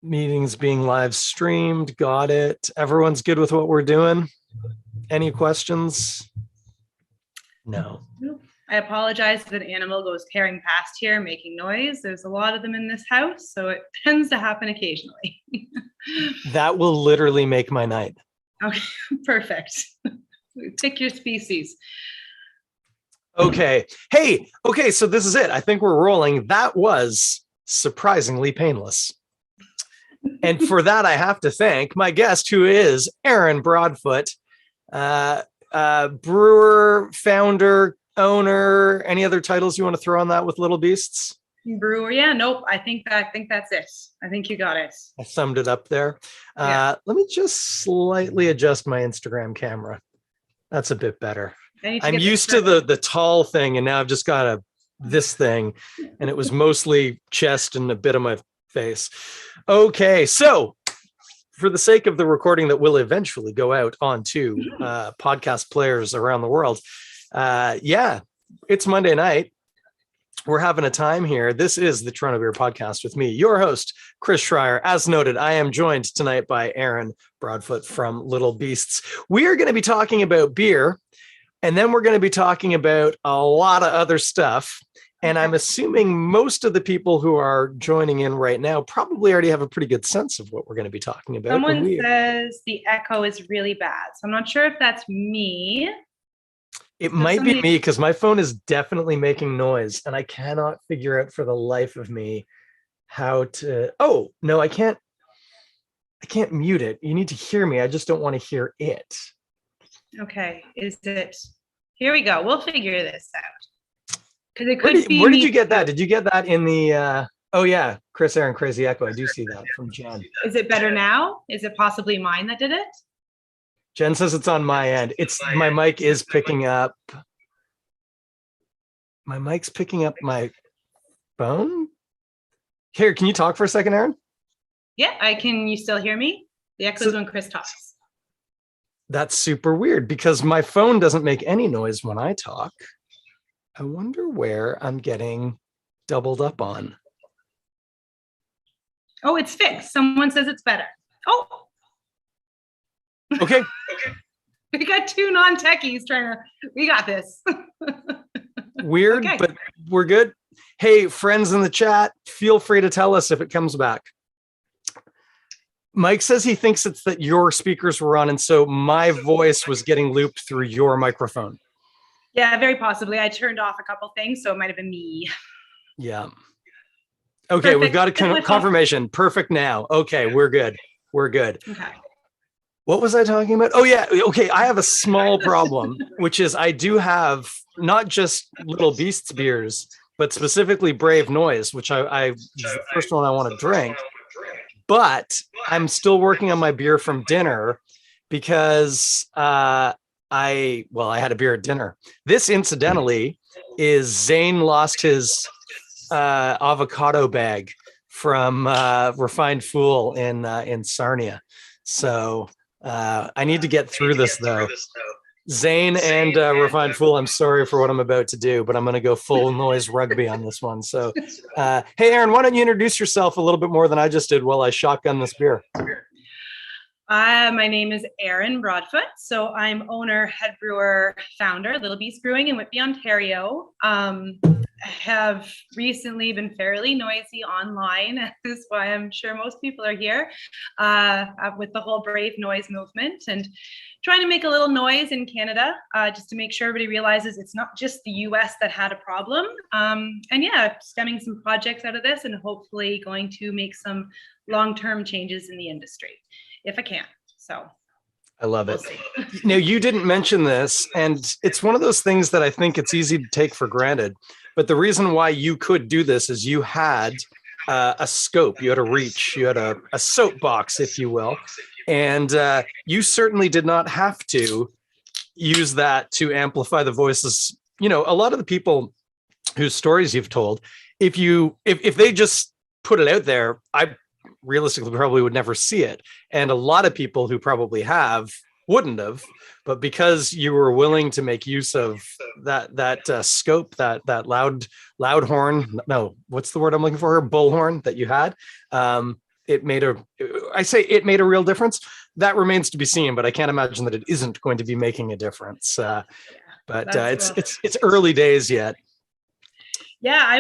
Meetings being live streamed. Got it. Everyone's good with what we're doing? Any questions? No. I apologize if an animal goes tearing past here making noise. There's a lot of them in this house, so it tends to happen occasionally. That will literally make my night. Okay, perfect. Pick your species. Okay. Hey, okay, so this is it. I think we're rolling. That was surprisingly painless. And for that, I have to thank my guest, who is Erin Broadfoot, brewer, founder, owner. Any other titles you want to throw on that with Little Beasts? Brewer, yeah, nope. I think that's it. I think you got it. I summed it up there. Let me just slightly adjust my Instagram camera. That's a bit better. I'm used to the tall thing, and now I've just got this thing, and it was mostly chest and a bit of my face. Okay, so for the sake of the recording that will eventually go out onto podcast players around the world, it's Monday night. We're having a time here. This is the Toronto Beer Podcast with me, your host, Chris Schreier. As noted, I am joined tonight by Erin Broadfoot from Little Beasts. We are going to be talking about beer, and then we're going to be talking about a lot of other stuff. And I'm assuming most of the people who are joining in right now probably already have a pretty good sense of what we're going to be talking about. Someone says the echo is really bad. So I'm not sure if that's me. It might be me, because my phone is definitely making noise, and I cannot figure out for the life of me how to. Oh, no, I can't mute it. You need to hear me. I just don't want to hear it. Okay. Is it? Here we go. We'll figure this out. Because it could be. Where did you get that? Did you get that in the? Oh yeah, Chris Aaron Crazy Echo. I do see that from Jen. Is it better now? Is it possibly mine that did it? Jen says it's on my end. My mic is picking up. My mic's picking up my phone. Here, can you talk for a second, Erin? Yeah, I can. You still hear me? The echo is when Chris talks. That's super weird, because my phone doesn't make any noise when I talk. I wonder where I'm getting doubled up on. Oh, it's fixed. Someone says it's better. Oh. Okay. We got two non-techies we got this. Weird, okay. But we're good. Hey, friends in the chat, feel free to tell us if it comes back. Mike says he thinks it's that your speakers were on, and so my voice was getting looped through your microphone. Yeah, very possibly. I turned off a couple things, so it might have been me. Yeah. Okay, perfect. We've got a confirmation. Perfect now. Okay, we're good. We're good. Okay. What was I talking about? Oh, yeah. Okay, I have a small problem, which is I do have not just Little Beasts beers, but specifically Brave Noise, which I the first one I want to drink. But I'm still working on my beer from dinner, because I had a beer at dinner. This, incidentally, is Zane lost his avocado bag from Refined Fool in Sarnia. So I need to get through this, though. Zane and Refined Fool, I'm sorry for what I'm about to do, but I'm going to go full noise rugby on this one. So, hey, Erin, why don't you introduce yourself a little bit more than I just did while I shotgun this beer? My name is Erin Broadfoot. So I'm owner, head brewer, founder, Little Beast Brewing in Whitby, Ontario. Have recently been fairly noisy online. That is why I'm sure most people are here with the whole Brave Noise movement, and trying to make a little noise in Canada just to make sure everybody realizes it's not just the US that had a problem. And yeah, stemming some projects out of this, and hopefully going to make some long-term changes in the industry if I can. So I love it. Now, you didn't mention this, and it's one of those things that I think it's easy to take for granted. But the reason why you could do this is you had a scope, you had a reach, you had a soapbox, if you will. And you certainly did not have to use that to amplify the voices. You know, a lot of the people whose stories you've told, if they just put it out there, I realistically probably would never see it. And a lot of people who probably wouldn't have, but because you were willing to make use of that scope, that loud horn, no, what's the word I'm looking for? Bullhorn that you had. it made a, I say it made a real difference. That remains to be seen, but I can't imagine that it isn't going to be making a difference. It's early days yet. Yeah,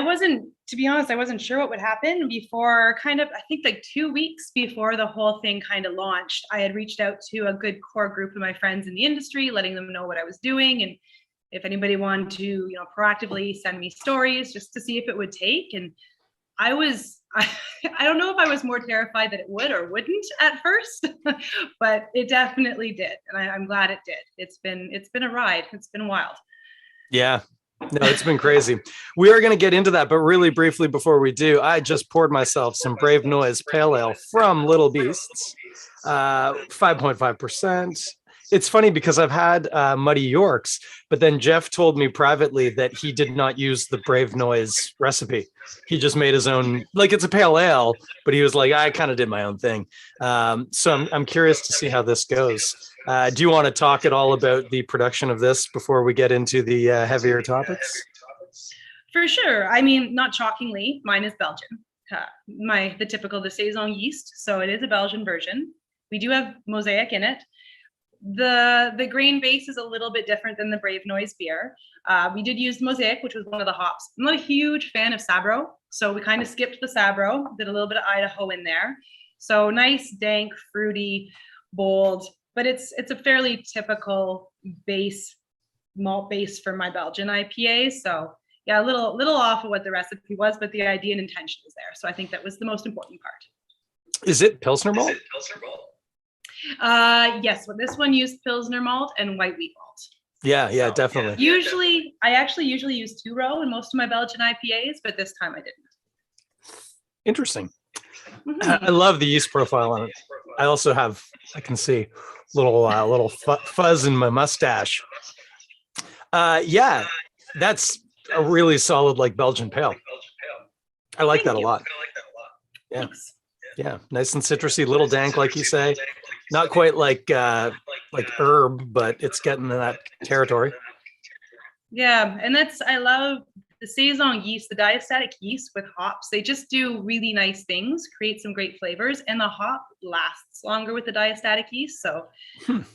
to be honest, I wasn't sure what would happen before I think like 2 weeks before the whole thing kind of launched. I had reached out to a good core group of my friends in the industry, letting them know what I was doing. And if anybody wanted to, proactively send me stories just to see if it would take. And I don't know if I was more terrified that it would or wouldn't at first, but it definitely did. And I'm glad it did. It's been a ride. It's been wild. Yeah. No, it's been crazy. We are going to get into that, but really briefly before we do, I just poured myself some Brave Noise Pale Ale from Little Beasts, 5.5%. It's funny because I've had Muddy Yorks, but then Jeff told me privately that he did not use the Brave Noise recipe. He just made his own, like it's a pale ale, but he was like, I kind of did my own thing. So I'm curious to see how this goes. Do you want to talk at all about the production of this before we get into the heavier topics? For sure. I mean, not shockingly, mine is Belgian. The typical de saison yeast. So it is a Belgian version. We do have mosaic in it. The grain base is a little bit different than the Brave Noise beer. We did use mosaic, which was one of the hops. I'm not a huge fan of Sabro, so we kind of skipped the Sabro, did a little bit of Idaho in there. So nice, dank, fruity, bold, but it's a fairly typical malt base for my Belgian IPA. So yeah, a little off of what the recipe was, but the idea and intention was there. So I think that was the most important part. Is it Pilsner malt? Yes, well, this one used Pilsner malt and white wheat malt. Yeah, definitely. I actually usually use 2-row in most of my Belgian IPAs, but this time I didn't. Interesting. Mm-hmm. I love the yeast profile on it. I also have, I can see little fuzz in my mustache. Yeah, that's a really solid like Belgian pale. I like that a lot. Yeah. Thanks. Yeah, nice and citrusy, little dank, like you say. Not quite like herb, but it's getting in that territory. Yeah, and I love the saison yeast, the diastatic yeast with hops. They just do really nice things, create some great flavors, and the hop lasts longer with the diastatic yeast. So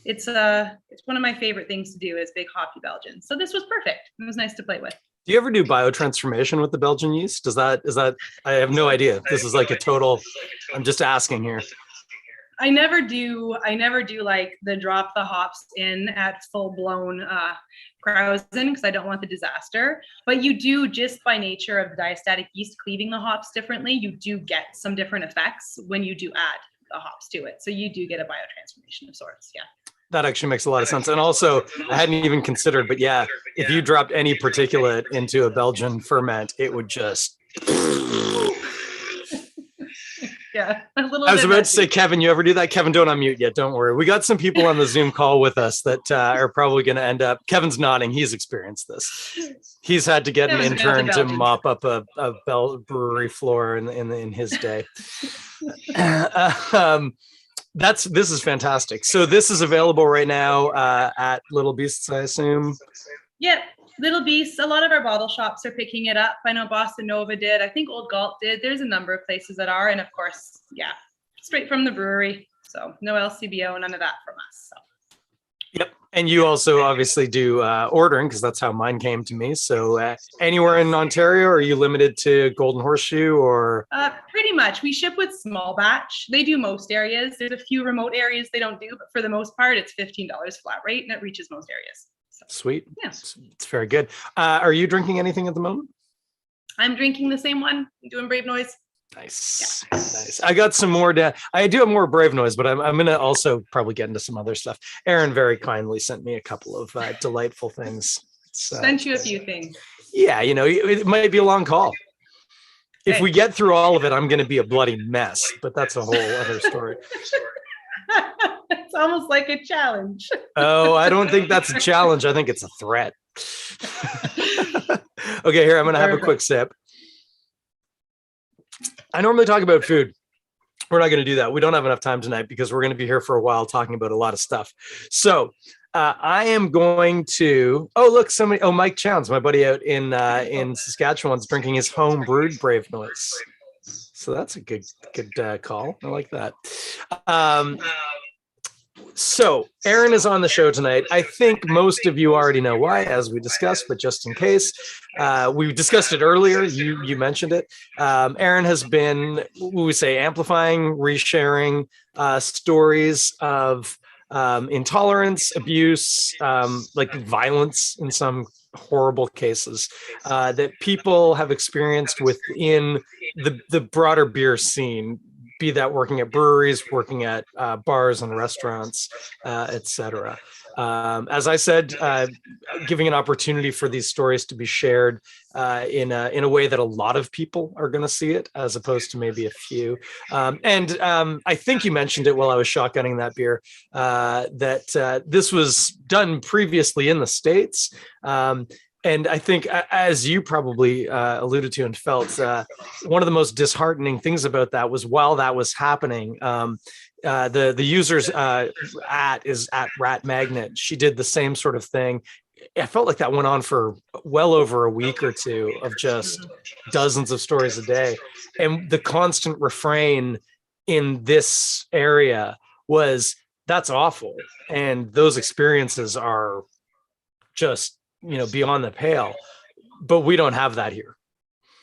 it's one of my favorite things to do is big hoppy Belgian. So this was perfect. It was nice to play with. Do you ever do biotransformation with the Belgian yeast? Is that, I have no idea. This is like a total, I'm just asking here. I never do like the drop the hops in at full blown Krausen because I don't want the disaster. But you do, just by nature of the diastatic yeast cleaving the hops differently, you do get some different effects when you do add the hops to it. So you do get a biotransformation of sorts. Yeah. That actually makes a lot of sense. And also, I hadn't even considered, but yeah, if you dropped any particulate into a Belgian ferment, it would just... Yeah. I was about to say, Kevin, you ever do that? Kevin, don't unmute yet. Don't worry. We got some people on the Zoom call with us that are probably going to end up... Kevin's nodding. He's experienced this. He's had to get an intern to mop up a brewery floor in his day. This is fantastic. So this is available right now at Little Beasts, I assume. Yep, Little Beasts. A lot of our bottle shops are picking it up. I know Boston Nova did. I think Old Galt did. There's a number of places that are, and of course, yeah, straight from the brewery. So no LCBO, none of that from us. So. Yep, and you also obviously do ordering because that's how mine came to me. So anywhere in Ontario, or are you limited to Golden Horseshoe or? Pretty much. We ship with small batch. They do most areas. There's a few remote areas they don't do, but for the most part, it's $15 flat rate, and it reaches most areas. So, sweet. Yeah, it's very good. Are you drinking anything at the moment? I'm drinking the same one. I'm doing Brave Noise. Nice. Yeah. Nice. I got some more. I do have more Brave Noise, but I'm going to also probably get into some other stuff. Erin very kindly sent me a couple of delightful things. Sent you a few things. Yeah, it might be a long call. If we get through all of it, I'm going to be a bloody mess, but that's a whole other story. It's almost like a challenge. Oh, I don't think that's a challenge. I think it's a threat. Okay, here, I'm going to have a quick sip. I normally talk about food. We're not going to do that. We don't have enough time tonight because we're going to be here for a while talking about a lot of stuff. So I am going to, Mike Chowns, my buddy out in Saskatchewan's drinking his home brewed Brave Noise. So that's a good call. I like that. So Erin is on the show tonight. I think most of you already know why, as we discussed, but just in case, we discussed it earlier. You mentioned it. Erin has been, we say, amplifying, resharing stories of intolerance, abuse, like violence in some horrible cases that people have experienced within the broader beer scene, be that working at breweries, working at bars and restaurants, etc. As I said, giving an opportunity for these stories to be shared in a way that a lot of people are going to see it, as opposed to maybe a few. And I think you mentioned it while I was shotgunning that beer, that this was done previously in the States. And I think, as you probably alluded to and felt, one of the most disheartening things about that was while that was happening, the user's is at Rat Magnet. She did the same sort of thing. I felt like that went on for well over a week or two of just dozens of stories a day. And the constant refrain in this area was, that's awful. And those experiences are just, beyond the pale, but we don't have that here.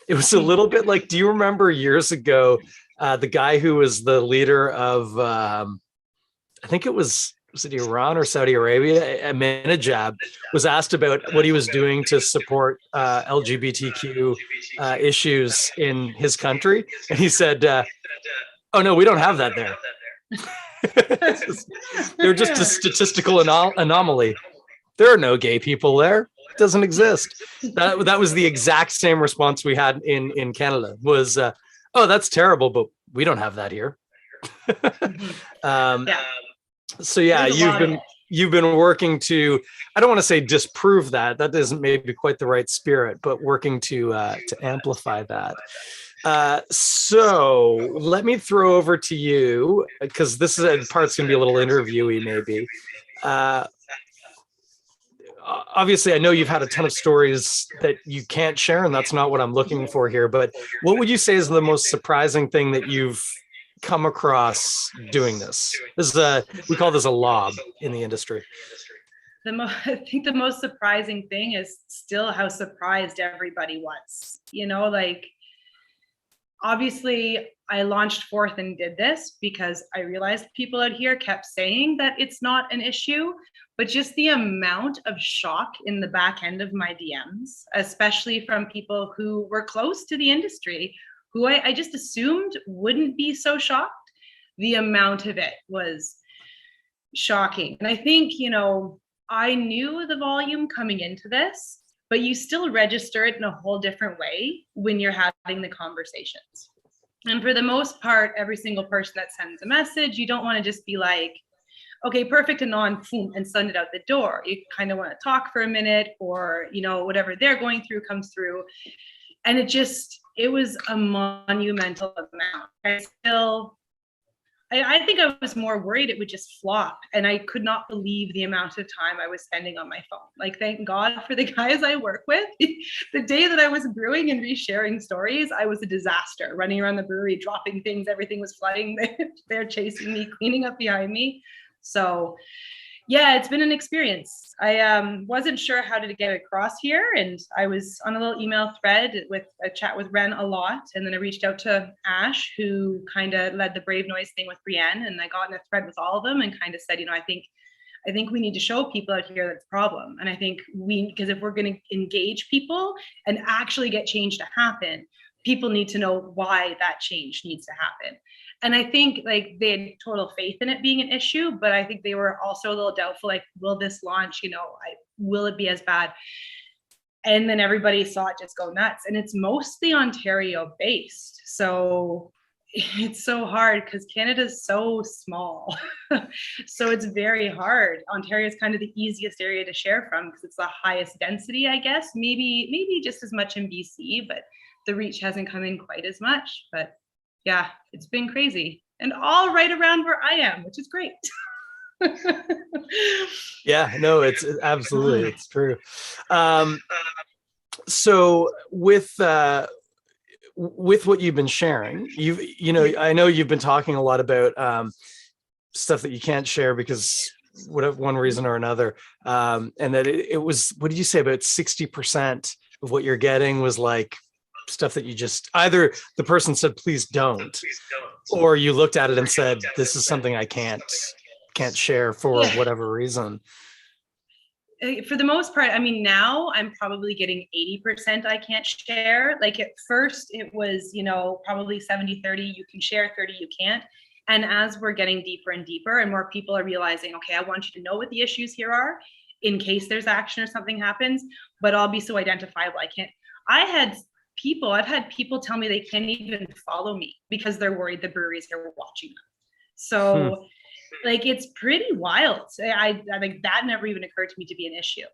It was a little bit like, do you remember years ago, the guy who was the leader of, I think was it Iran or Saudi Arabia? Ahmadinejad was asked about what he was doing to support LGBTQ issues in his country. And he said, oh no, we don't have that there. They're just a statistical anomaly. There are no gay people there. It doesn't exist. That was the exact same response we had in Canada was, oh, that's terrible, but we don't have that here. So yeah, you've been working to, I don't want to say disprove that. That isn't maybe quite the right spirit, but working to amplify that. So let me throw over to you, because this part's going to be a little interviewy maybe. Obviously, I know you've had a ton of stories that you can't share, and that's not what I'm looking for here. But what would you say is the most surprising thing that you've come across doing this? We call this a lob in the industry. I think the most surprising thing is still how surprised everybody was. Obviously, I launched forth and did this because I realized people out here kept saying that it's not an issue, but just the amount of shock in the back end of my DMs, especially from people who were close to the industry, who I just assumed wouldn't be so shocked. The amount of it was shocking. And I think, I knew the volume coming into this, but you still register it in a whole different way when you're having the conversations. And for the most part, every single person that sends a message, you don't want to just be like, okay, perfect and on, boom, and send it out the door. You kind of want to talk for a minute, or, whatever they're going through comes through. And it was a monumental amount. I think I was more worried it would just flop, and I could not believe the amount of time I was spending on my phone. Like, thank God for the guys I work with. The day that I was brewing and resharing stories, I was a disaster, running around the brewery, dropping things, everything was flooding. They're chasing me, cleaning up behind me. So yeah, it's been an experience. I wasn't sure how to get across here, and I was on a little email thread with a chat with Ren a lot, and then I reached out to Ash, who kind of led the Brave Noise thing with Brienne, and I got in a thread with all of them and kind of said, I think we need to show people out here that's a problem. And I think because if we're going to engage people and actually get change to happen, people need to know why that change needs to happen. And I think they had total faith in it being an issue, but I think they were also a little doubtful, will this launch, will it be as bad? And then everybody saw it just go nuts. And it's mostly Ontario based. So it's so hard because Canada's so small. So it's very hard. Ontario is kind of the easiest area to share from because it's the highest density, I guess. Maybe just as much in BC, but the reach hasn't come in quite as much. But yeah, it's been crazy, and all right around where I am, which is great. Yeah, no, it's absolutely, it's true. So with with what you've been sharing, I know you've been talking a lot about stuff that you can't share because whatever one reason or another, and that it was, what did you say, about 60% of what you're getting was like stuff that you just, either the person said please don't, or you looked at it and said this is something I can't share for whatever reason. For the most part, I mean, now I'm probably getting 80% I can't share. Like at first it was, probably 70-30, you can share, 30 you can't. And as we're getting deeper and deeper and more people are realizing, okay, I want you to know what the issues here are in case there's action or something happens, but I'll be so identifiable. I've had people tell me they can't even follow me because they're worried the breweries are watching them. So like, it's pretty wild. I think that never even occurred to me to be an issue.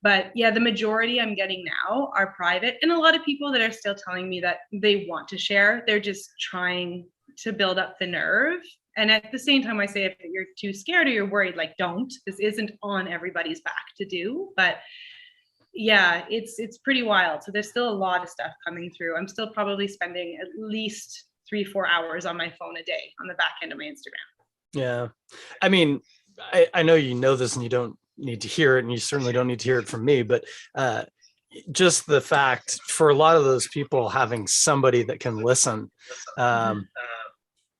But yeah, the majority I'm getting now are private, and a lot of people that are still telling me that they want to share. They're just trying to build up the nerve. And at the same time, I say, if you're too scared or you're worried, like, don't. This isn't on everybody's back to do. But yeah, it's pretty wild. So there's still a lot of stuff coming through. I'm still probably spending at least 3-4 hours on my phone a day on the back end of my Instagram. Yeah. I mean, I know you know this and you don't need to hear it, and you certainly don't need to hear it from me, but just the fact for a lot of those people, having somebody that can listen,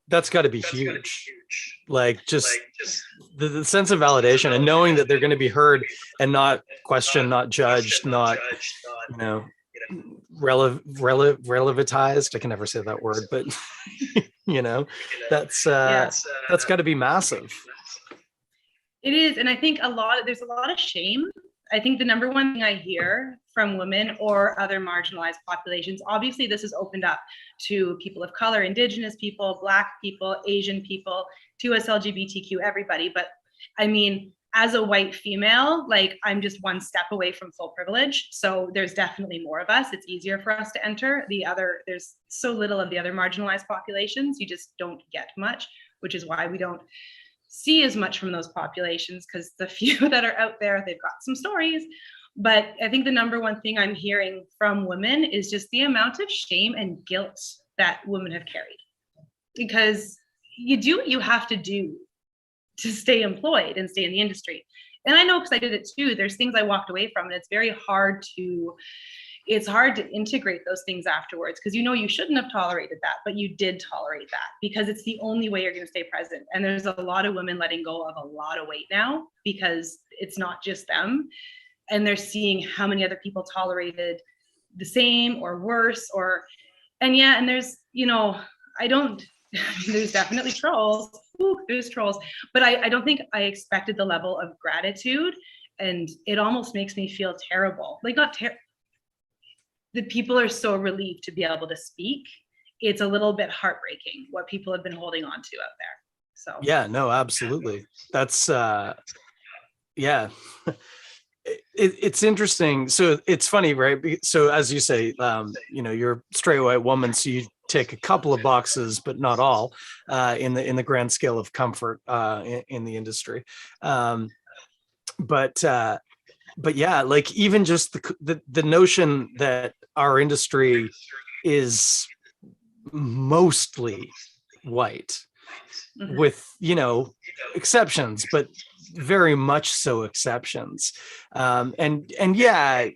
that's got to be huge. Like just the sense of validation and knowing that they're going to be heard and not questioned, not judged, not, relativized. I can never say that word, but that's got to be massive. It is. And I think there's a lot of shame. I think the number one thing I hear from women or other marginalized populations, obviously this is opened up to people of color, Indigenous people, Black people, Asian people, to us LGBTQ, everybody. But I mean, as a white female, like, I'm just one step away from full privilege. So there's definitely more of us. It's easier for us to enter. There's so little of the other marginalized populations. You just don't get much, which is why we don't see as much from those populations, because the few that are out there, they've got some stories. But I think the number one thing I'm hearing from women is just the amount of shame and guilt that women have carried, because you do what you have to do to stay employed and stay in the industry. And I know, because I did it too, there's things I walked away from, and it's hard to integrate those things afterwards, because you shouldn't have tolerated that, but you did tolerate that because it's the only way you're going to stay present. And there's a lot of women letting go of a lot of weight now, because it's not just them, and they're seeing how many other people tolerated the same or worse, and there's there's definitely trolls. There's trolls, but I don't think I expected the level of gratitude, and it almost makes me feel terrible. Like, not the people are so relieved to be able to speak. It's a little bit heartbreaking what people have been holding on to out there. So yeah, no, absolutely. That's it's interesting. So it's funny, right? So as you say, you're a straight white woman, so you tick a couple of boxes, but not all, in the grand scale of comfort in the industry. But yeah, like, even just the notion that our industry is mostly white, with exceptions, but very much so exceptions, and yeah,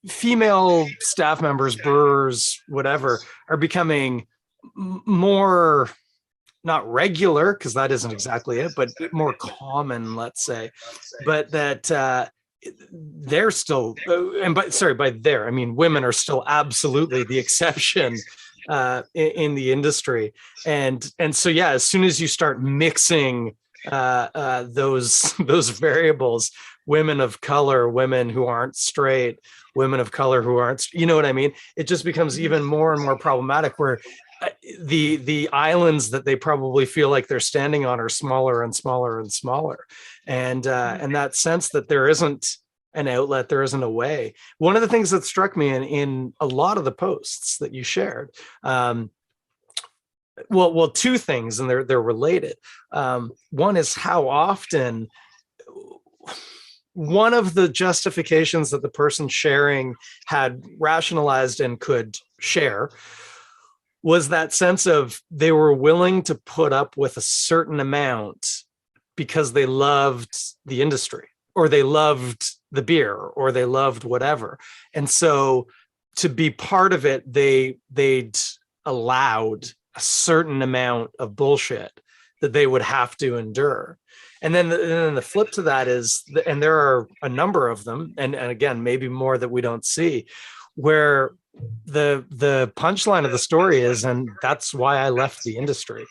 female staff members, brewers, whatever, are becoming more, not regular, because that isn't exactly it, but more common, let's say. But that they're still, by there I mean women are still absolutely the exception in the industry. And so yeah, as soon as you start mixing those variables, women of color, women who aren't straight, women of color who aren't, you know what I mean? It just becomes even more and more problematic, where the islands that they probably feel like they're standing on are smaller and smaller and smaller. And that sense that there isn't an outlet, there isn't a way. One of the things that struck me in a lot of the posts that you shared, well, two things, and they're related. One is how often one of the justifications that the person sharing had rationalized and could share was that sense of they were willing to put up with a certain amount because they loved the industry, or they loved the beer, or they loved whatever. And so to be part of it, they'd allowed a certain amount of bullshit that they would have to endure. And then the flip to that is, and there are a number of them, and again, maybe more that we don't see, where the punchline of the story is, and that's why I left the industry.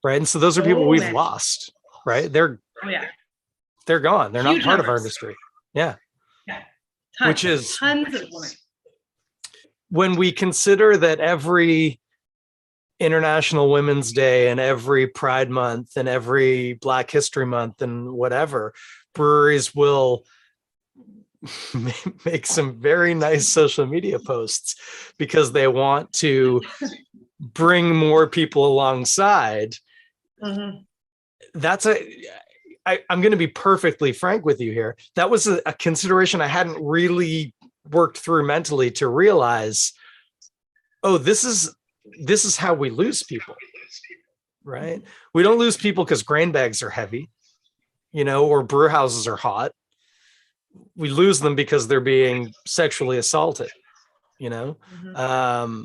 Right. And so those are people we've lost, right? They're gone. They're not part of our industry. Yeah. Tons, which is tons of women. When we consider that every International Women's Day and every Pride Month and every Black History Month and whatever, breweries will make some very nice social media posts because they want to bring more people alongside. Mm-hmm. I'm going to be perfectly frank with you here. That was a consideration I hadn't really worked through mentally to realize, oh, this is how we lose people, right? We don't lose people because grain bags are heavy, or brew houses are hot. We lose them because they're being sexually assaulted, Mm-hmm.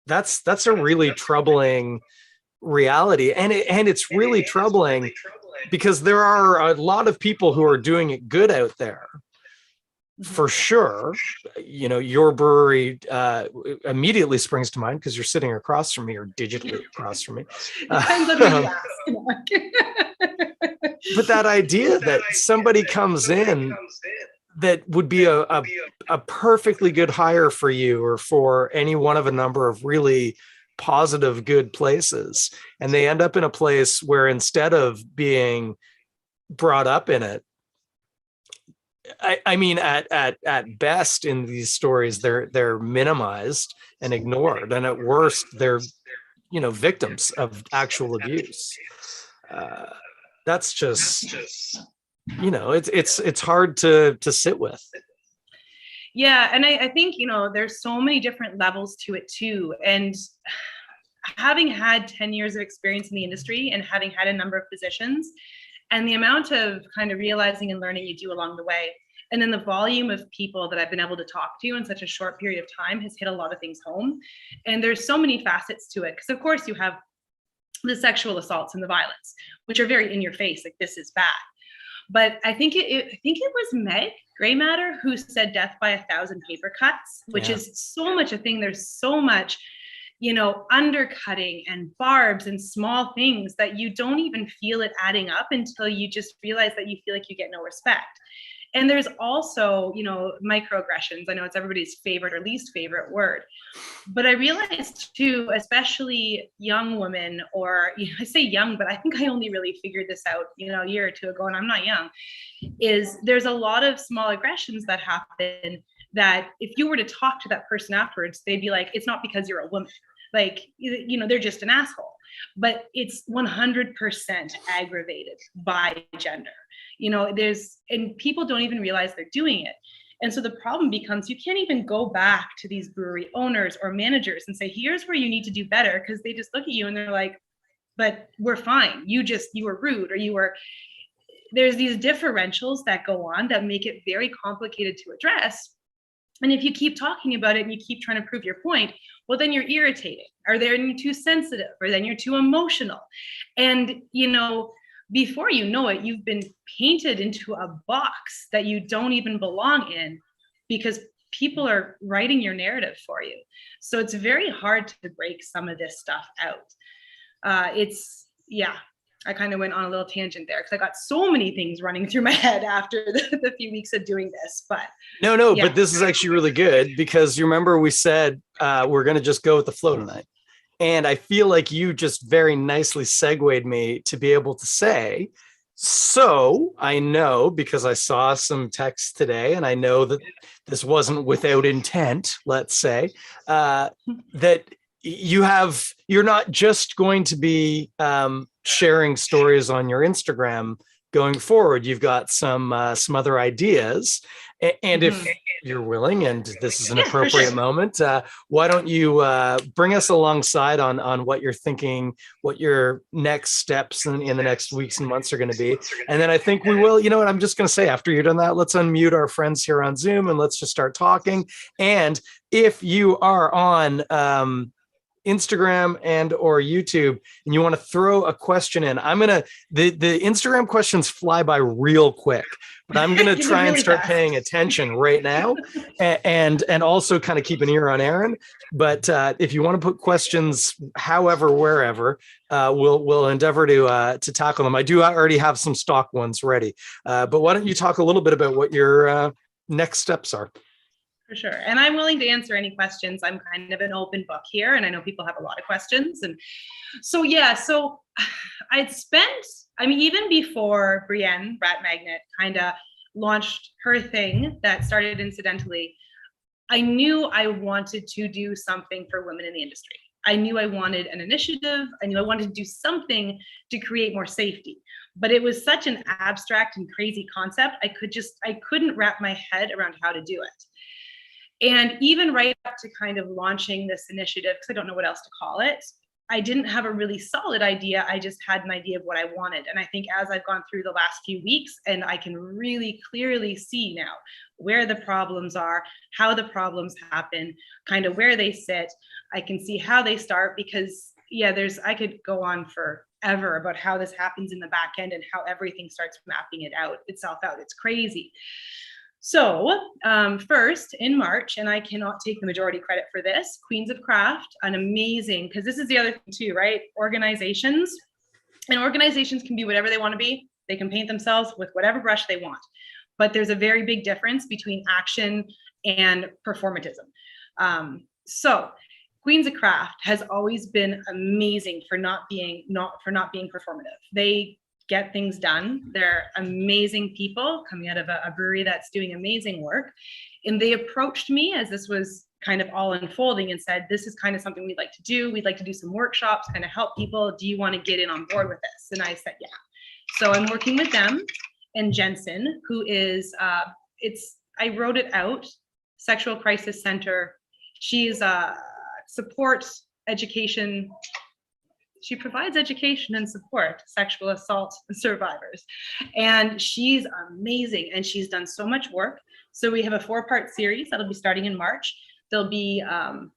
That's a really troubling reality. And it's really troubling because there are a lot of people who are doing it good out there. For sure, your brewery immediately springs to mind because you're sitting across from me, or digitally across from me. But that idea that somebody comes in that would be a perfectly good hire for you, or for any one of a number of really positive, good places, and they end up in a place where instead of being brought up in it, I mean, at best in these stories, they're minimized and ignored, and at worst, they're victims of actual abuse. That's just it's hard to sit with. Yeah, and I think there's so many different levels to it too, and having had 10 years of experience in the industry and having had a number of positions, and the amount of kind of realizing and learning you do along the way, and then the volume of people that I've been able to talk to in such a short period of time has hit a lot of things home. And there's so many facets to it, because of course you have the sexual assaults and the violence, which are very in your face, like this is bad. But I think it was Meg Grey Matter who said death by 1,000 paper cuts, which is so much a thing. There's so much undercutting and barbs and small things that you don't even feel it adding up until you just realize that you feel like you get no respect. And there's also, microaggressions. I know it's everybody's favorite or least favorite word, but I realized too, especially young women, or I say young, but I think I only really figured this out, a year or two ago, and I'm not young, is there's a lot of small aggressions that happen that if you were to talk to that person afterwards, they'd be like, it's not because you're a woman. Like, they're just an asshole. But it's 100% aggravated by gender. And people don't even realize they're doing it. And so the problem becomes, you can't even go back to these brewery owners or managers and say, here's where you need to do better, because they just look at you and they're like, but we're fine. You were rude, or there's these differentials that go on that make it very complicated to address. And if you keep talking about it and you keep trying to prove your point, well, then you're irritating, or then you're too sensitive, or then you're too emotional. And, before you know it, you've been painted into a box that you don't even belong in, because people are writing your narrative for you. So it's very hard to break some of this stuff out. I kind of went on a little tangent there because I got so many things running through my head after the few weeks of doing this. But but this is actually really good, because you remember we said we're going to just go with the flow tonight. And I feel like you just very nicely segued me to be able to say, so I know, because I saw some text today, and I know that this wasn't without intent, let's say, that you're not just going to be sharing stories on your Instagram going forward, you've got some other ideas. And if you're willing, and this is an appropriate moment, why don't you bring us alongside on what you're thinking, what your next steps in the next weeks and months are going to be. And then I think we will, you know what, I'm just going to say, after you're done that, let's unmute our friends here on Zoom and let's just start talking. And if you are on Instagram and or YouTube and you want to throw a question in, the Instagram questions fly by real quick, but I'm going to try and start paying attention right now and also kind of keep an ear on Erin. But if you want to put questions, however, wherever, we'll endeavor to tackle them. I do already have some stock ones ready, but why don't you talk a little bit about what your next steps are? For sure. And I'm willing to answer any questions. I'm kind of an open book here, and I know people have a lot of questions. And so, even before Brienne, Rat Magnet, kind of launched her thing that started incidentally, I knew I wanted to do something for women in the industry. I knew I wanted an initiative. I knew I wanted to do something to create more safety. But it was such an abstract and crazy concept. I couldn't wrap my head around how to do it. And even right up to kind of launching this initiative, because I don't know what else to call it, I didn't have a really solid idea. I just had an idea of what I wanted. And I think as I've gone through the last few weeks, and I can really clearly see now where the problems are, how the problems happen, kind of where they sit. I can see how they start, because I could go on forever about how this happens in the back end and how everything starts mapping itself out. It's crazy. So first in March, and I cannot take the majority credit for this, Queens of Craft, an amazing, because this is the other thing too, right? Organizations can be whatever they want to be. They can paint themselves with whatever brush they want. But there's a very big difference between action and performatism. So Queens of Craft has always been amazing for not being performative. They get things done. They're amazing people coming out of a brewery that's doing amazing work. And they approached me as this was kind of all unfolding and said, this is kind of something we'd like to do. We'd like to do some workshops, kind of help people. Do you want to get in on board with this? And I said, yeah. So I'm working with them and Jensen, who is, I wrote it out, Sexual Crisis Center. She's supports education. She provides education and support sexual assault survivors. And she's amazing. And she's done so much work. So we have a 4-part series that'll be starting in March. There'll be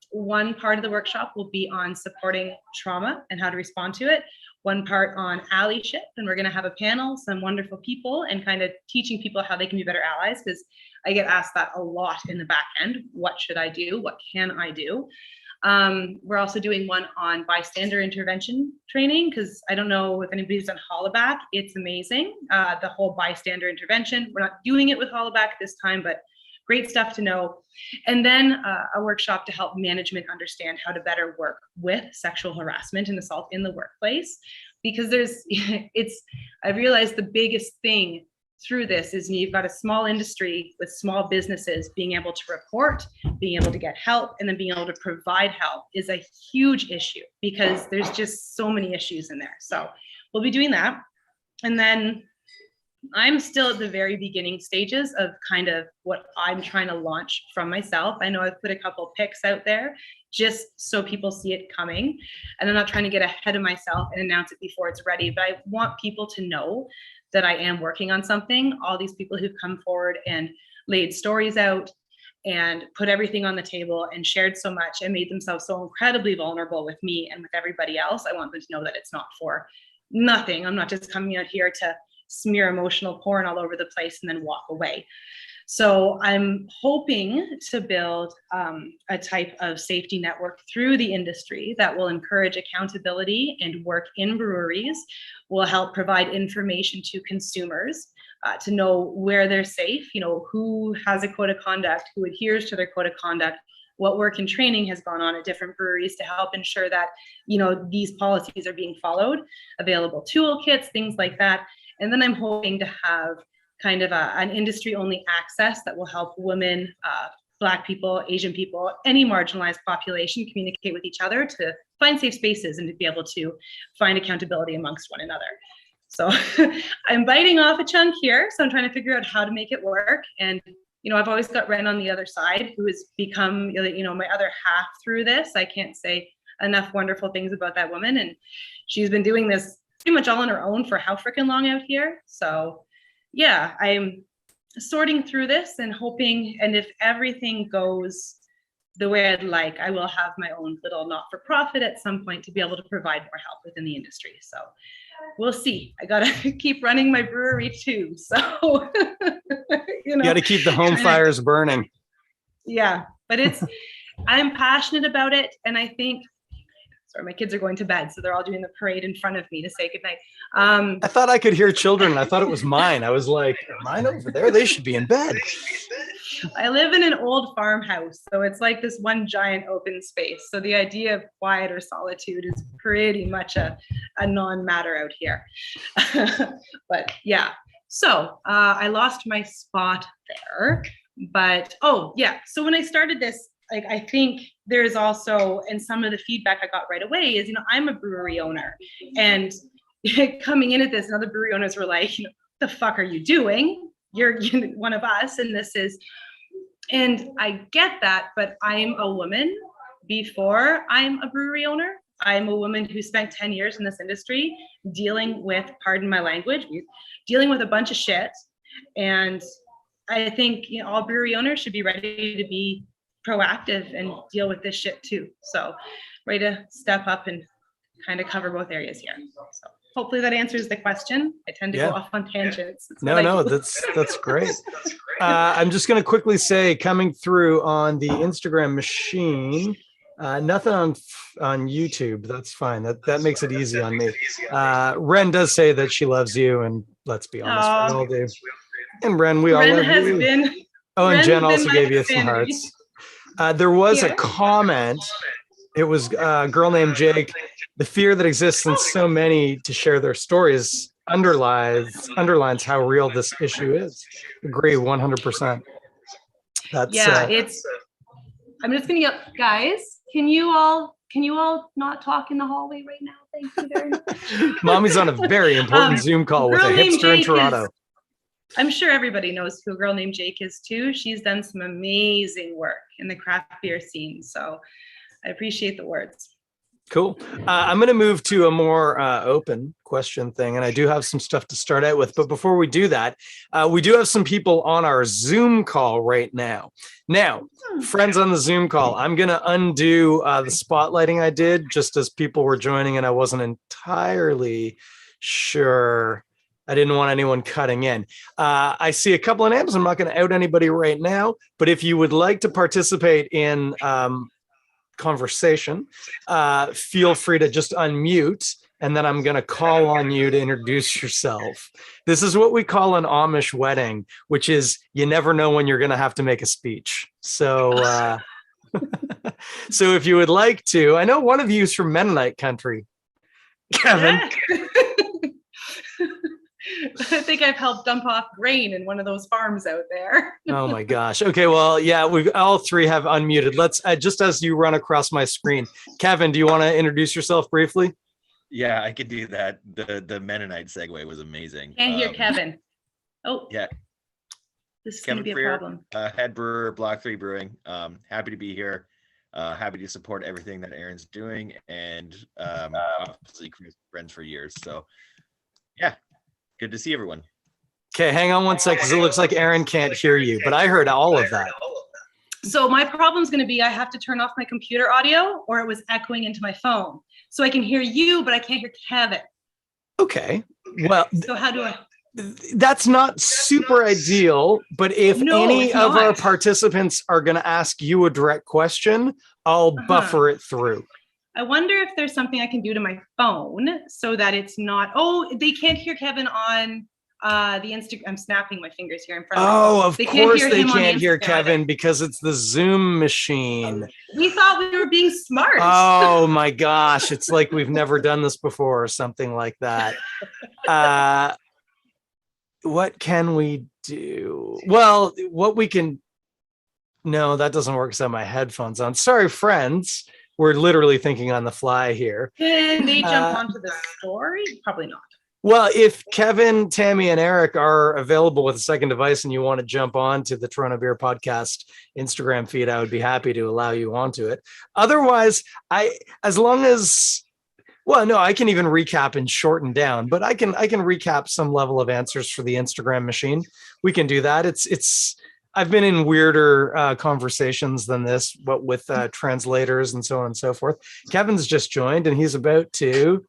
one part of the workshop will be on supporting trauma and how to respond to it. One part on allyship. And we're going to have a panel, some wonderful people, and kind of teaching people how they can be better allies. Because I get asked that a lot in the back end. What should I do? What can I do? We're also doing one on bystander intervention training, because I don't know if anybody's done Hollaback. It's amazing, the whole bystander intervention. We're not doing it with Hollaback this time, but great stuff to know. And then a workshop to help management understand how to better work with sexual harassment and assault in the workplace. Because I realized the biggest thing through this is you've got a small industry with small businesses being able to report, being able to get help, and then being able to provide help is a huge issue, because there's just so many issues in there. So we'll be doing that. And then I'm still at the very beginning stages of kind of what I'm trying to launch from myself. I know I've put a couple pics out there just so people see it coming. And I'm not trying to get ahead of myself and announce it before it's ready, but I want people to know that I am working on something. All these people who've come forward and laid stories out and put everything on the table and shared so much and made themselves so incredibly vulnerable with me and with everybody else. I want them to know that it's not for nothing. I'm not just coming out here to smear emotional porn all over the place and then walk away. So I'm hoping to build a type of safety network through the industry that will encourage accountability and work in breweries, will help provide information to consumers to know where they're safe, who has a code of conduct, who adheres to their code of conduct, what work and training has gone on at different breweries to help ensure that, these policies are being followed, available toolkits, things like that. And then I'm hoping to have kind of an industry-only access that will help women, Black people, Asian people, any marginalized population communicate with each other to find safe spaces and to be able to find accountability amongst one another. So I'm biting off a chunk here. So I'm trying to figure out how to make it work. And, I've always got Ren on the other side, who has become, my other half through this. I can't say enough wonderful things about that woman. And she's been doing this pretty much all on her own for how freaking long out here. So yeah, I'm sorting through this and hoping, and if everything goes the way I'd like, I will have my own little not-for-profit at some point to be able to provide more help within the industry. So we'll see. I got to keep running my brewery too. So, you got to keep the home fires burning. Yeah, but I'm passionate about it. And I think, sorry, my kids are going to bed, so they're all doing the parade in front of me to say goodnight. I thought I could hear children. I thought it was mine. I was like, are mine over there? They should be in bed. I live in an old farmhouse, so it's like this one giant open space. So the idea of quiet or solitude is pretty much a non-matter out here. But yeah, so I lost my spot there. But so when I started this, like, I think there's also, and some of the feedback I got right away is, I'm a brewery owner, and coming in at this, and other brewery owners were like, what the fuck are you doing? You're one of us, and this is, and I get that, but I'm a woman before I'm a brewery owner. I'm a woman who spent 10 years in this industry dealing with, pardon my language, dealing with a bunch of shit. And I think all brewery owners should be ready to be proactive and deal with this shit too. So ready to step up and kind of cover both areas here. So hopefully that answers the question. I tend to go off on tangents. No, that's great. I'm just going to quickly say, coming through on the Instagram machine, nothing on YouTube. That's fine. That makes it easy on me. Ren does say that she loves you, and let's be honest, we all do. And Ren, we all love you. And Jen also gave you some hearts. There was a comment. It was a girl named Jake. The fear that exists in so many to share their stories underlines how real this issue is. Agree 100%. That's I'm just gonna yell, guys, can you all not talk in the hallway right now? Thank you very much. Mommy's on a very important Zoom call with a hipster in Toronto. I'm sure everybody knows who a girl named Jake is too. She's done some amazing work in the craft beer scene. So I appreciate the words. Cool. I'm going to move to a more open question thing, and I do have some stuff to start out with. But before we do that, we do have some people on our Zoom call right now. Now, friends on the Zoom call, I'm going to undo the spotlighting I did just as people were joining, and I wasn't entirely sure. I didn't want anyone cutting in. I see a couple of names. I'm not going to out anybody right now, but if you would like to participate in conversation, feel free to just unmute, and then I'm going to call on you to introduce yourself. This is what we call an Amish wedding, which is you never know when you're going to have to make a speech. So, so if you would like to, I know one of you is from Mennonite country, Kevin. Yeah. I think I've helped dump off grain in one of those farms out there. Oh my gosh. Okay, well, yeah, we all three have unmuted. Let's just as you run across my screen, Kevin, do you want to introduce yourself briefly? Yeah, I could do that. The Mennonite segue was amazing. Can't hear Kevin. Oh, yeah. This is Kevin going to be a problem. Head brewer, Block 3 Brewing. Happy to be here. Happy to support everything that Erin's doing, and obviously friends for years. So, yeah. Good to see everyone. Okay, hang on one sec, because it looks like Erin can't hear you, but I heard all of that. So my problem is going to be I have to turn off my computer audio, or it was echoing into my phone. So I can hear you, but I can't hear Kevin. Okay, well. So how do I? That's not super ideal, but if any of our participants are going to ask you a direct question, I'll buffer it through. I wonder if there's something I can do to my phone so that it's not, they can't hear Kevin on the Instagram. I'm snapping my fingers here in front of me. Oh, of course they can't hear Kevin because it's the Zoom machine. We thought we were being smart. Oh my gosh. It's like we've never done this before or something like that. What can we do? Well, what we can, no, that doesn't work because I have my headphones on. Sorry, friends. We're literally thinking on the fly here. Can they jump onto the story? Probably not. Well, if Kevin, Tammy, and Eric are available with a second device and you want to jump on to the Toronto Beer Podcast Instagram feed, I would be happy to allow you onto it. Otherwise, as long as, well, no, I can even recap and shorten down, but I can recap some level of answers for the Instagram machine. We can do that. I've been in weirder conversations than this, but with translators and so on and so forth. Kevin's just joined and he's about to.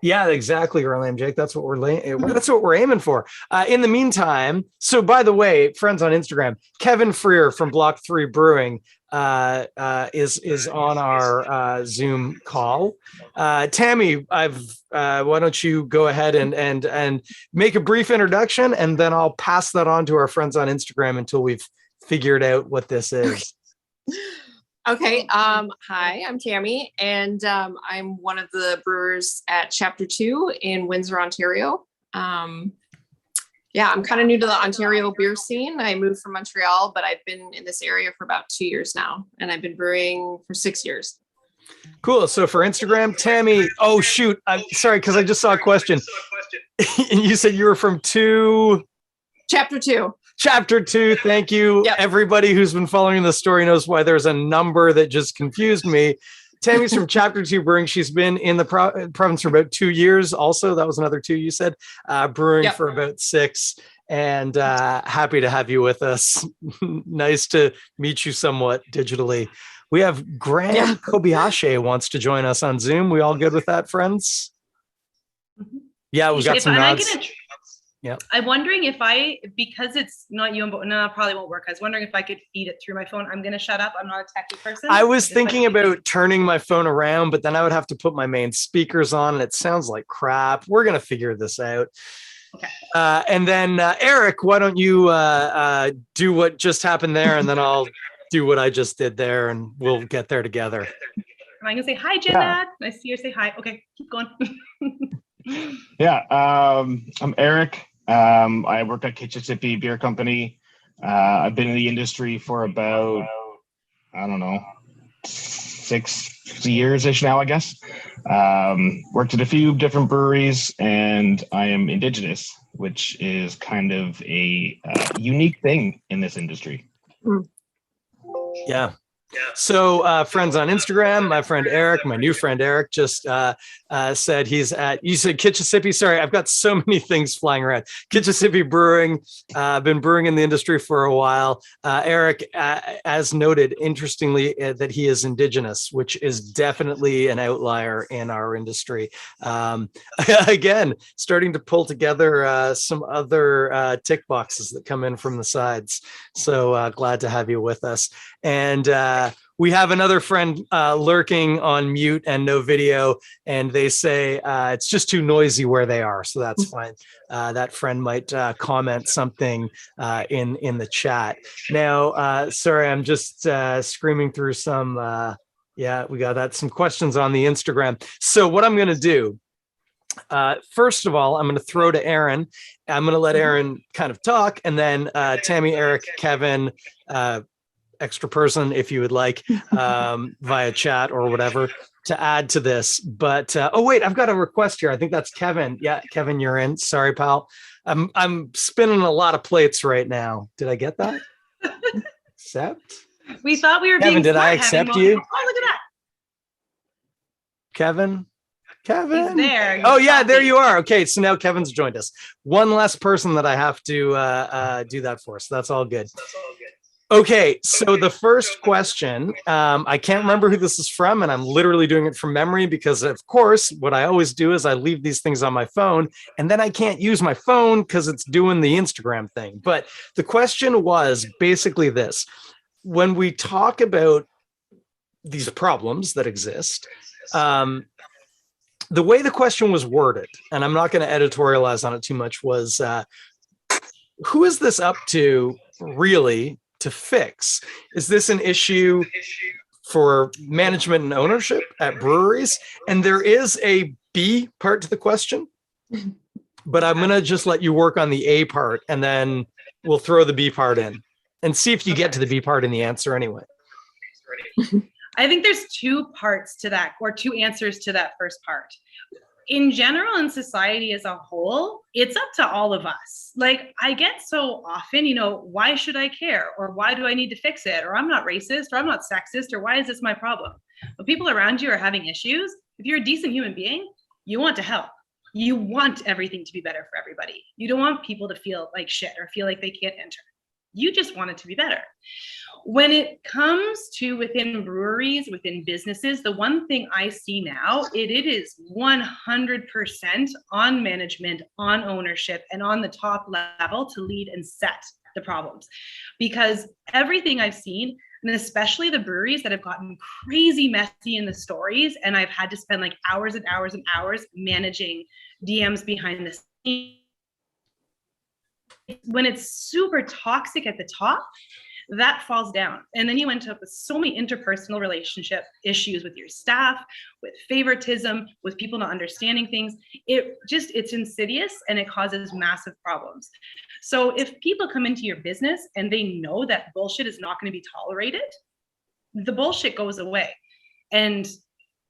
Yeah, exactly, Orlando Jake. That's what we're aiming for. In the meantime, so by the way, friends on Instagram, Kevin Freer from Block 3 Brewing is on our Zoom call. Tammy, why don't you go ahead and make a brief introduction, and then I'll pass that on to our friends on Instagram until we've figured out what this is. Okay. Hi, I'm Tammy, and I'm one of the brewers at Chapter 2 in Windsor, Ontario. I'm kind of new to the Ontario beer scene. I moved from Montreal, but I've been in this area for about 2 years now, and I've been brewing for 6 years. Cool. So for Instagram, Tammy, oh shoot, I'm sorry, because I just saw a question. And you said you were from Chapter 2. Chapter 2. Thank you. Yep. Everybody who's been following the story knows why there's a number that just confused me. Tammy's from Chapter 2 Brewing. She's been in the province for about 2 years. Also, that was another 2 you said. Brewing for about 6. And happy to have you with us. Nice to meet you somewhat digitally. We have Graham Kobayashi wants to join us on Zoom. We all good with that, friends? Yeah, we've got some nods. Yeah. I'm wondering because it's not you, but no, it probably won't work. I was wondering if I could feed it through my phone. I'm going to shut up. I'm not a techie person. I was thinking about turning my phone around, but then I would have to put my main speakers on and it sounds like crap. We're going to figure this out. Okay. And then Eric, why don't you do what just happened there, and then I'll do what I just did there, and we'll get there together. Am I going to say hi, Jenna? I see her say hi. Okay, keep going. Yeah, I'm Eric. I work at Kitchissippi Beer Company. I've been in the industry for about, 6 years-ish now, I guess. Worked at a few different breweries, and I am Indigenous, which is kind of a unique thing in this industry. Yeah. So friends on Instagram, my friend Eric, my new friend Eric, just said he's at, you said Kitchissippi. Sorry, I've got so many things flying around. Kitchissippi Brewing, been brewing in the industry for a while. Eric, as noted, interestingly, that he is Indigenous, which is definitely an outlier in our industry. Again, starting to pull together some other tick boxes that come in from the sides. So glad to have you with us. And we have another friend lurking on mute and no video, and they say it's just too noisy where they are, so that's fine. That friend might comment something in the chat. Now, sorry, I'm just screaming through some. We got some questions on the Instagram. So what I'm going to do, first of all, I'm going to throw to Erin. I'm going to let Erin kind of talk, and then Tammy, Eric, Kevin, extra person, if you would like, via chat or whatever, to add to this. But oh wait, I've got a request here. I think that's Kevin. Yeah, Kevin, you're in. Sorry, pal. I'm spinning a lot of plates right now. Did I get that? Accept. We thought we were Kevin, being. Did I accept you? Oh, look at that. Kevin. He's there. Oh yeah, there you are. Okay, so now Kevin's joined us. One less person that I have to do that for. So that's all good. Okay, so the first question, I can't remember who this is from, and I'm literally doing it from memory because, of course, what I always do is I leave these things on my phone, and then I can't use my phone because it's doing the Instagram thing. But the question was basically this. When we talk about these problems that exist, the way the question was worded, and I'm not going to editorialize on it too much, was who is this up to really to fix? Is this an issue for management and ownership at breweries? And there is a B part to the question, but I'm going to just let you work on the A part, and then we'll throw the B part in and see if you get to the B part in the answer anyway. I think there's two parts to that, or two answers to that first part. in general, in society as a whole, it's up to all of us. Like, I get so often, why should I care? Or why do I need to fix it? Or I'm not racist, or I'm not sexist, or why is this my problem? When people around you are having issues, if you're a decent human being, you want to help. You want everything to be better for everybody. You don't want people to feel like shit or feel like they can't enter. You just want it to be better. When it comes to within breweries, within businesses, the one thing I see now, it is 100% on management, on ownership, and on the top level to lead and set the problems. Because everything I've seen, and especially the breweries that have gotten crazy messy in the stories, and I've had to spend like hours and hours and hours managing DMs behind the scenes. When it's super toxic at the top, that falls down. And then you end up with so many interpersonal relationship issues with your staff, with favoritism, with people not understanding things. It's insidious and it causes massive problems. So if people come into your business and they know that bullshit is not going to be tolerated, the bullshit goes away. And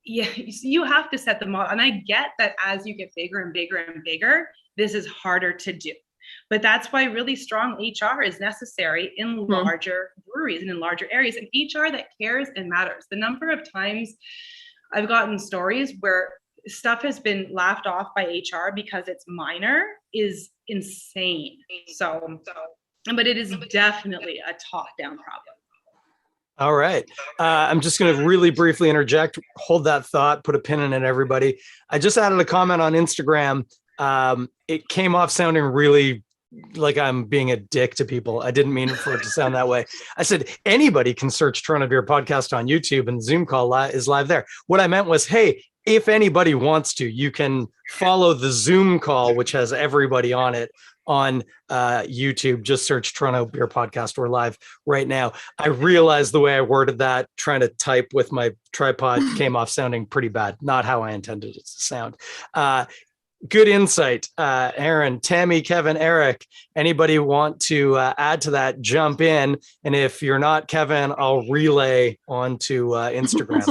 you have to set the model. And I get that as you get bigger and bigger and bigger, this is harder to do. But that's why really strong HR is necessary in larger breweries and in larger areas, and HR that cares and matters. The number of times I've gotten stories where stuff has been laughed off by HR because it's minor is insane. But it is definitely a top-down problem. All right. I'm just going to really briefly interject, hold that thought, put a pin in it, everybody. I just added a comment on Instagram. It came off sounding really like I'm being a dick to people. I didn't mean for it to sound that way. I said, anybody can search Toronto Beer Podcast on YouTube and Zoom call is live there. What I meant was, hey, if anybody wants to, you can follow the Zoom call, which has everybody on it on YouTube. Just search Toronto Beer Podcast. We're live right now. I realized the way I worded that, trying to type with my tripod, came off sounding pretty bad. Not how I intended it to sound. Good insight, Erin, Tammy, Kevin, Eric. Anybody want to add to that? Jump in, and if you're not Kevin, I'll relay onto Instagram.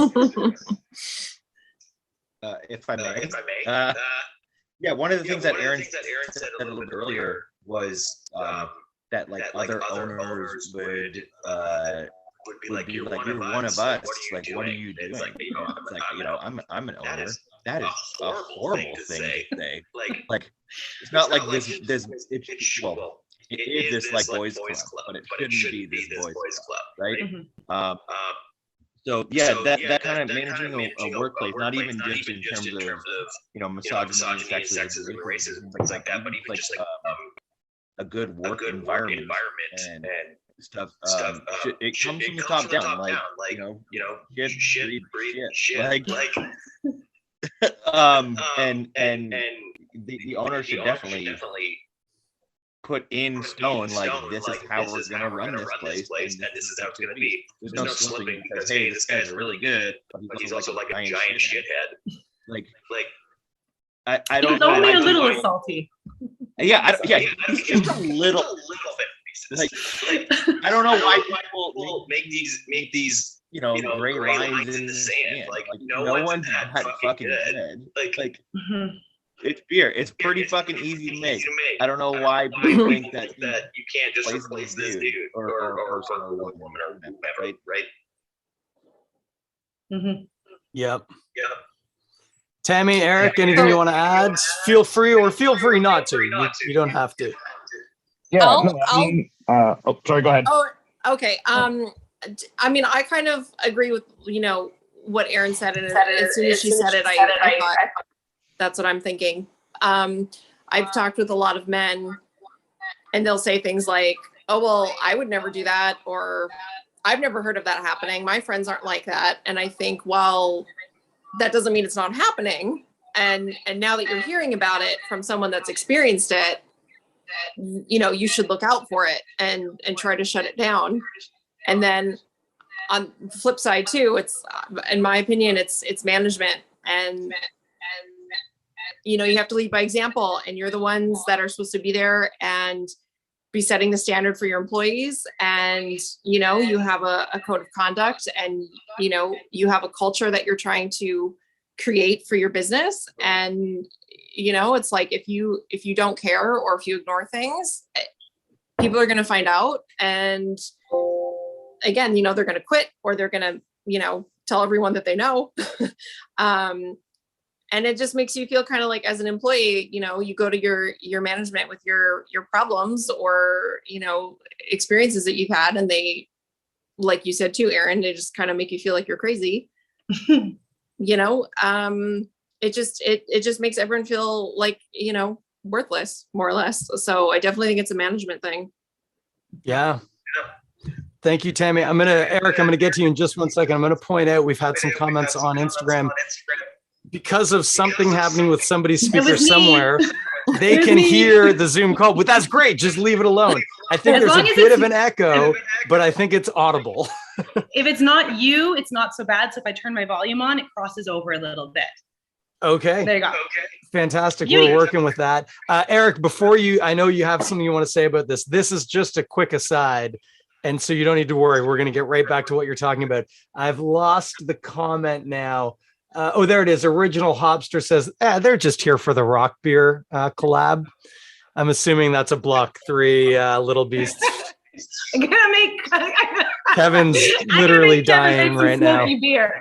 If I may, yeah. One of the things that Erin said a little bit earlier was that like other owners would be like, you're one of us. Like, what are you doing? It's like, I'm an owner. That is a horrible thing to say. Like it's not like this. It is this like boys club, but it shouldn't be this boys club, right? Mm-hmm. So yeah, that kind of managing a workplace, not even just in terms of misogyny, sexism, racism, things like that, but even just like a good work environment and stuff. It comes from the top down, like shit, breathe, shit, like. And the owner should definitely put in stone, like, this is how we're gonna run this place, and this is how it's gonna be. There's no slipping because, hey, this guy's really good, but he's also like a giant shithead. Like I don't know. He's only a little salty. Yeah, he's just a little bit. Like I don't know why people make these gray lines in the sand. Like no one's that fucking good. Like it's beer. It's pretty fucking easy to make. I don't know why people think that you can't just replace this dude or some other woman or whatever, right? Mm-hmm. Yep. Tammy, Eric, anything you want to add? Feel free not to. You don't have to. Yeah. Sorry, go ahead. Oh, okay. I mean, I kind of agree with, what Erin said. And as soon as she said it, I thought that's what I'm thinking. I've talked with a lot of men and they'll say things like, oh, well, I would never do that. Or I've never heard of that happening. My friends aren't like that. And I think, well, that doesn't mean it's not happening. And now that you're hearing about it from someone that's experienced it, you should look out for it and try to shut it down. And then on the flip side too, it's, in my opinion, it's management, and you have to lead by example, and you're the ones that are supposed to be there and be setting the standard for your employees. And, you have a code of conduct, and, you have a culture that you're trying to create for your business. And, you know, it's like, if you don't care, or if you ignore things, people are going to find out. And again, you know, they're going to quit, or they're going to, you know, tell everyone that they know. And it just makes you feel kind of like, as an employee, you know, you go to your management with your problems, or, you know, experiences that you've had, and they, like you said too, Erin, they just kind of make you feel like you're crazy. You know, it just makes everyone feel like, you know, worthless, more or less. So I definitely think it's a management thing. Yeah. Thank you, Tammy. Eric, I'm going to get to you in just 1 second. I'm going to point out, we've had some comments on Instagram. Because of something happening with somebody's speaker somewhere, they can hear the Zoom call, but that's great. Just leave it alone. I think there's a bit of an echo, but I think it's audible. If it's not you, it's not so bad. So if I turn my volume on, it crosses over a little bit. Okay. There you go. Fantastic. We're working with that. Eric, before I know you have something you want to say about this. This is just a quick aside. And so you don't need to worry. We're going to get right back to what you're talking about. I've lost the comment now. Oh, there it is. Original Hopster says, they're just here for the rock beer collab. I'm assuming that's a Block 3 Little Beast. I'm gonna make Kevin's literally dying right now. Beer.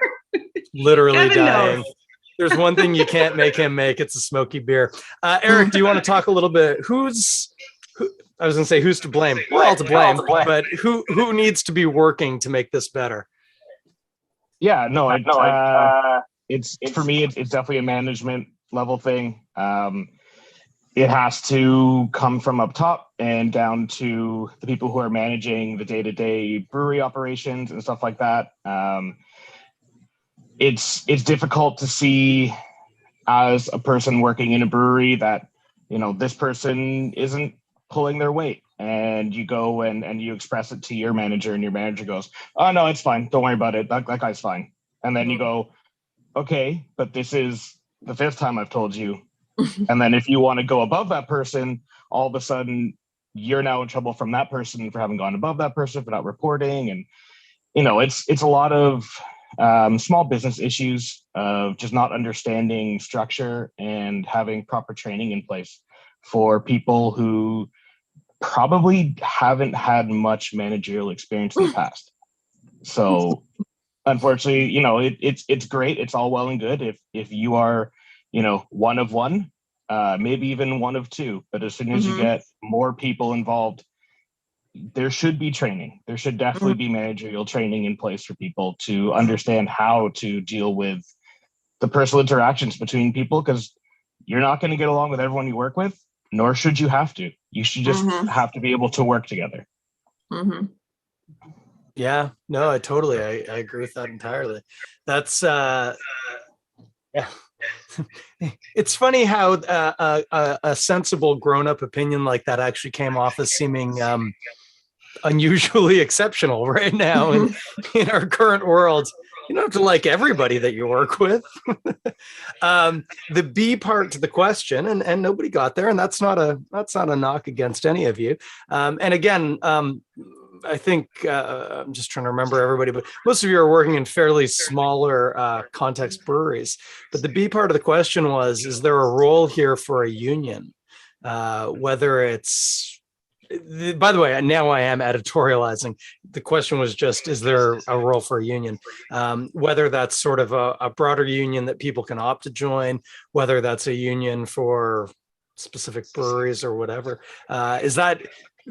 Literally Kevin dying. knows. There's one thing you can't make him make. It's a smoky beer. Eric, do you want to talk a little bit? I was going to say, who's to blame? We're all to blame, but who needs to be working to make this better? Yeah, no, it's for me, it's definitely a management level thing. It has to come from up top and down to the people who are managing the day-to-day brewery operations and stuff like that. It's difficult to see, as a person working in a brewery, that, you know, this person isn't pulling their weight, and you go and you express it to your manager, and your manager goes, "Oh no, it's fine. Don't worry about it. That guy's fine." And then you go, "Okay, but this is the 5th time I've told you." And then if you want to go above that person, all of a sudden you're now in trouble from that person for having gone above that person, for not reporting. And, you know, it's a lot of small business issues of just not understanding structure and having proper training in place for people who probably haven't had much managerial experience in the past. So unfortunately, you know, it's great. It's all well and good if you are, you know, one of one, maybe even one of two. But as soon as you get more people involved, there should be training. There should definitely be managerial training in place for people to understand how to deal with the personal interactions between people, because you're not going to get along with everyone you work with, nor should you have to. You should just have to be able to work together. Yeah, no, I agree with that entirely. That's yeah. It's funny how a sensible grown-up opinion like that actually came off as seeming unusually exceptional right now in our current world. You don't have to like everybody that you work with. The B part to the question, and nobody got there, and that's not a knock against any of you. And again, I think I'm just trying to remember everybody, but most of you are working in fairly smaller context breweries. But the B part of the question was, is there a role here for a union? Whether it's, by the way, now I am editorializing. The question was just, is there a role for a union? Whether that's sort of a broader union that people can opt to join, whether that's a union for specific breweries or whatever.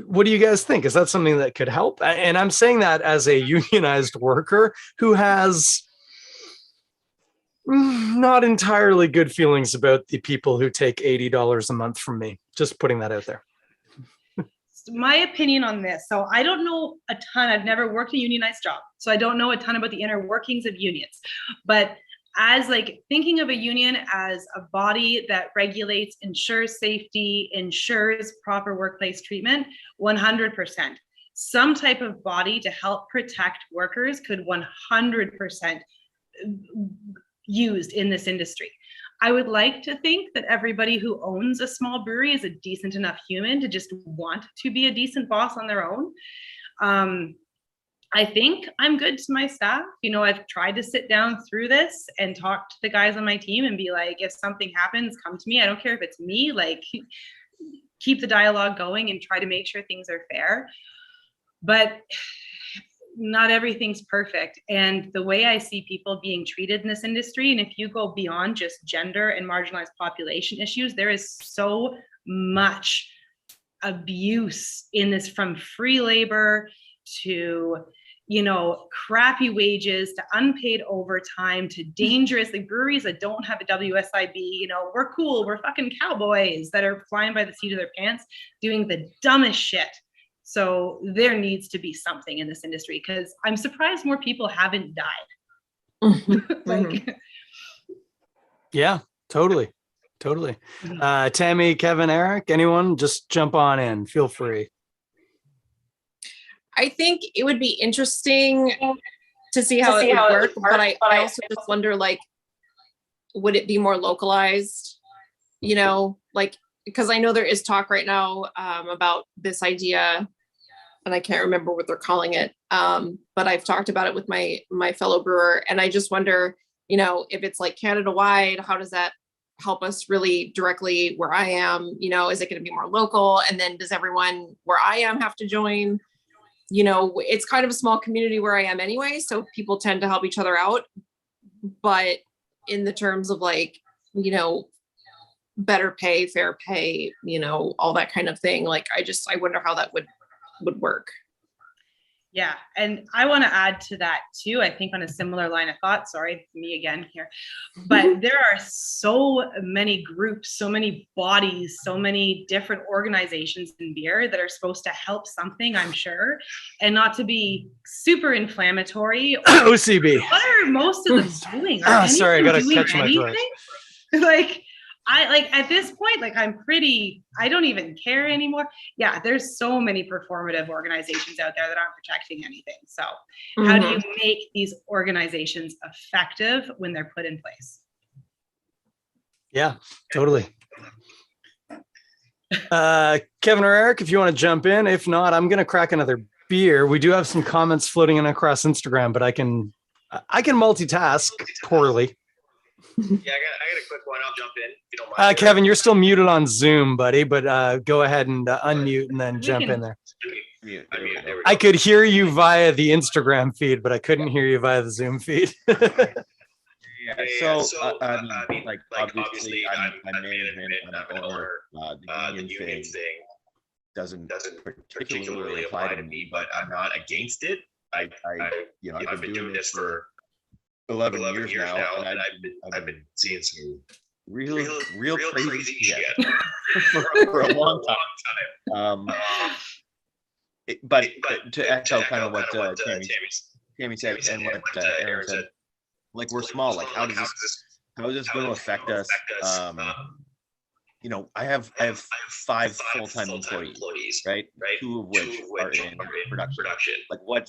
What do you guys think? Is that something that could help? And I'm saying that as a unionized worker who has not entirely good feelings about the people who take $80 a month from me. Just putting that out there. My opinion on this. So I don't know a ton. I've never worked a unionized job, so I don't know a ton about the inner workings of unions. But as like thinking of a union as a body that regulates, ensures safety, ensures proper workplace treatment, 100%. Some type of body to help protect workers could 100% used in this industry. I would like to think that everybody who owns a small brewery is a decent enough human to just want to be a decent boss on their own. I think I'm good to my staff. You know, I've tried to sit down through this and talk to the guys on my team and be like, if something happens, come to me. I don't care if it's me, like keep the dialogue going and try to make sure things are fair. But not everything's perfect. And the way I see people being treated in this industry, and if you go beyond just gender and marginalized population issues, there is so much abuse in this, from free labor to, you know, crappy wages to unpaid overtime to dangerously breweries that don't have a WSIB. You know, we're cool, we're fucking cowboys that are flying by the seat of their pants doing the dumbest shit. So there needs to be something in this industry, because I'm surprised more people haven't died. Like, yeah, totally. Tammy, Kevin, Eric, anyone, just jump on in, feel free. I think it would be interesting to see how it would work, but I also just wonder, like, would it be more localized? You know, like, because I know there is talk right now about this idea, and I can't remember what they're calling it, but I've talked about it with my fellow brewer, and I just wonder, you know, if it's like Canada wide, how does that help us really directly where I am? You know, is it going to be more local? And then does everyone where I am have to join? You know, it's kind of a small community where I am anyway, so people tend to help each other out. But in the terms of, like, you know, better pay, fair pay, you know, all that kind of thing, like, I wonder how that would work. Yeah, and I want to add to that too, I think on a similar line of thought, sorry, me again here, but there are so many groups, so many bodies, so many different organizations in beer that are supposed to help something, I'm sure, and not to be super inflammatory. OCB. What are most of them doing? Sorry, I gotta catch my throat. Like, at this point, like, I don't even care anymore. Yeah, there's so many performative organizations out there that aren't protecting anything. So how do you make these organizations effective when they're put in place? Yeah, totally. Kevin or Eric, if you want to jump in. If not, I'm going to crack another beer. We do have some comments floating in across Instagram, but I can multitask poorly. Yeah, I got a quick one. I'll jump in if you don't mind. Kevin, you're still muted on Zoom, buddy, but go ahead and unmute and then jump in there. I could hear you via the Instagram feed, but I couldn't hear you via the Zoom feed. Yeah, so I mean, like obviously, I'm management, I'm owner. The union thing doesn't particularly apply to me, but I'm not against it. I've been doing this for 11 years now, and I've been seeing some real crazy shit for a long time. But to echo kind of what Tammy said and what Erin said, like, we're small. Like, how is this going to affect us? You know, I have 5 full-time employees, right? 2 of which are in production. Like, what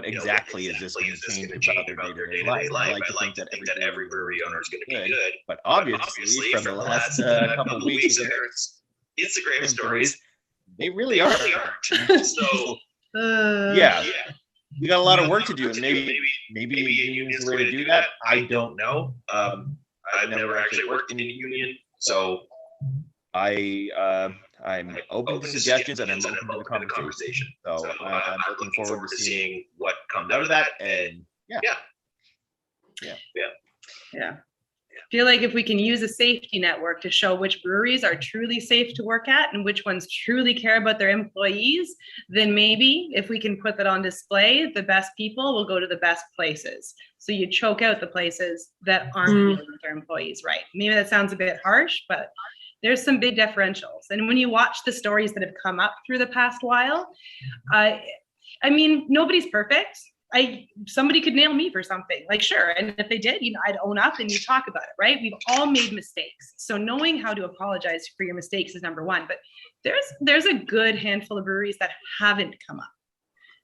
exactly is this going to change about their day-to-day life? I like to think that every brewery owner is going to be good, but obviously from the last couple of weeks of Instagram stories, they really aren't. So yeah, we got a lot of work to do, and maybe union is the way to do that. I don't know. I've never actually worked in a union, so I'm open to suggestions and I'm open to the conversation. So I'm looking forward to seeing what comes out of that. And yeah. I feel like if we can use a safety network to show which breweries are truly safe to work at and which ones truly care about their employees, then maybe if we can put that on display, the best people will go to the best places. So you choke out the places that aren't dealing with their employees right. Maybe that sounds a bit harsh, but there's some big differentials. And when you watch the stories that have come up through the past while, I mean, nobody's perfect. Somebody could nail me for something, like, sure. And if they did, you know, I'd own up and you talk about it, right? We've all made mistakes. So knowing how to apologize for your mistakes is number one, but there's a good handful of breweries that haven't come up.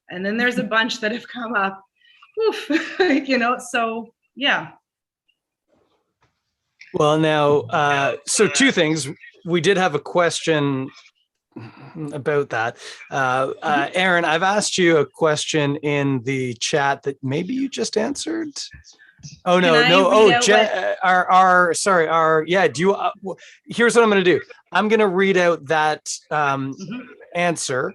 And then there's a bunch that have come up, you know, so yeah. Well, now, so 2 things. We did have a question about that. Erin, I've asked you a question in the chat that maybe you just answered. Oh no, no. Oh, Jen, do you, here's what I'm going to do. I'm going to read out that answer.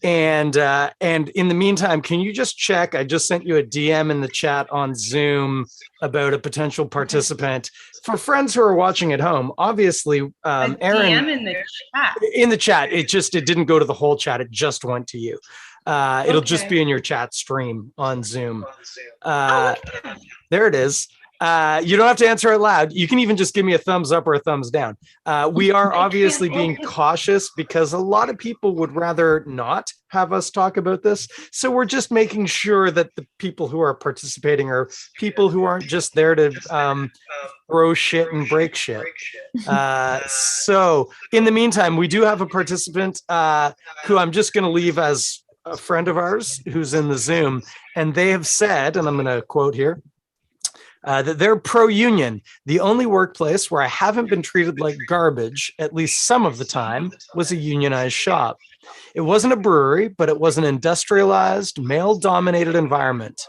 And in the meantime, can you just check? I just sent you a DM in the chat on Zoom about a potential participant. For friends who are watching at home, obviously, Erin, DM in the chat. In the chat, it didn't go to the whole chat. It just went to you. It'll just be in your chat stream on Zoom. There it is. You don't have to answer it loud. You can even just give me a thumbs up or a thumbs down. We are obviously being cautious because a lot of people would rather not have us talk about this. So we're just making sure that the people who are participating are people who aren't just there to throw shit and break shit. So in the meantime, we do have a participant who I'm just going to leave as a friend of ours who's in the Zoom. And they have said, and I'm going to quote here, that they're pro-union. The only workplace where I haven't been treated like garbage, at least some of the time, was a unionized shop. It wasn't a brewery, but it was an industrialized, male-dominated environment.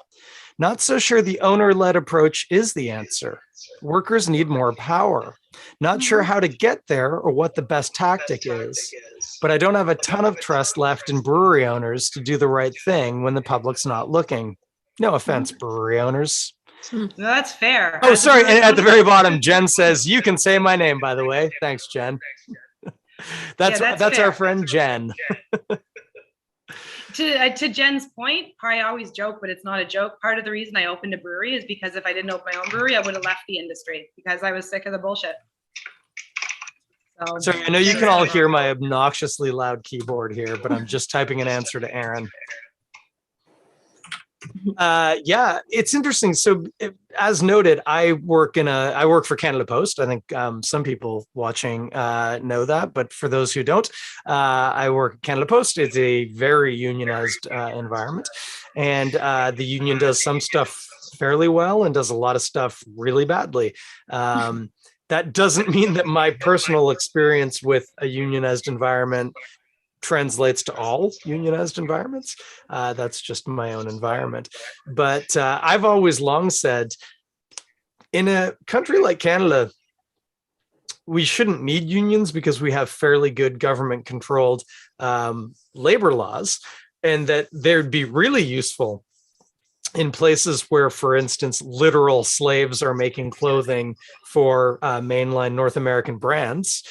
Not so sure the owner-led approach is the answer. Workers need more power. Not sure how to get there or what the best tactic is. But I don't have a ton of trust left in brewery owners to do the right thing when the public's not looking. No offense, brewery owners. No, that's fair. Oh, sorry. And at the very bottom, Jen says, you can say my name, by the way. Thanks, Jen. That's our friend, Jen. To Jen's point, I always joke, but it's not a joke. Part of the reason I opened a brewery is because if I didn't open my own brewery, I would have left the industry because I was sick of the bullshit. So, sorry, I know you can all hear my obnoxiously loud keyboard here, but I'm just typing an answer to Erin. Yeah, it's interesting. So as noted, I work for Canada Post. I think some people watching know that, but for those who don't, I work at Canada Post. It's a very unionized environment, and the union does some stuff fairly well and does a lot of stuff really badly. That doesn't mean that my personal experience with a unionized environment translates to all unionized environments. That's just my own environment. But I've always long said, in a country like Canada, we shouldn't need unions because we have fairly good government-controlled labor laws, and that they'd be really useful in places where, for instance, literal slaves are making clothing for mainline North American brands.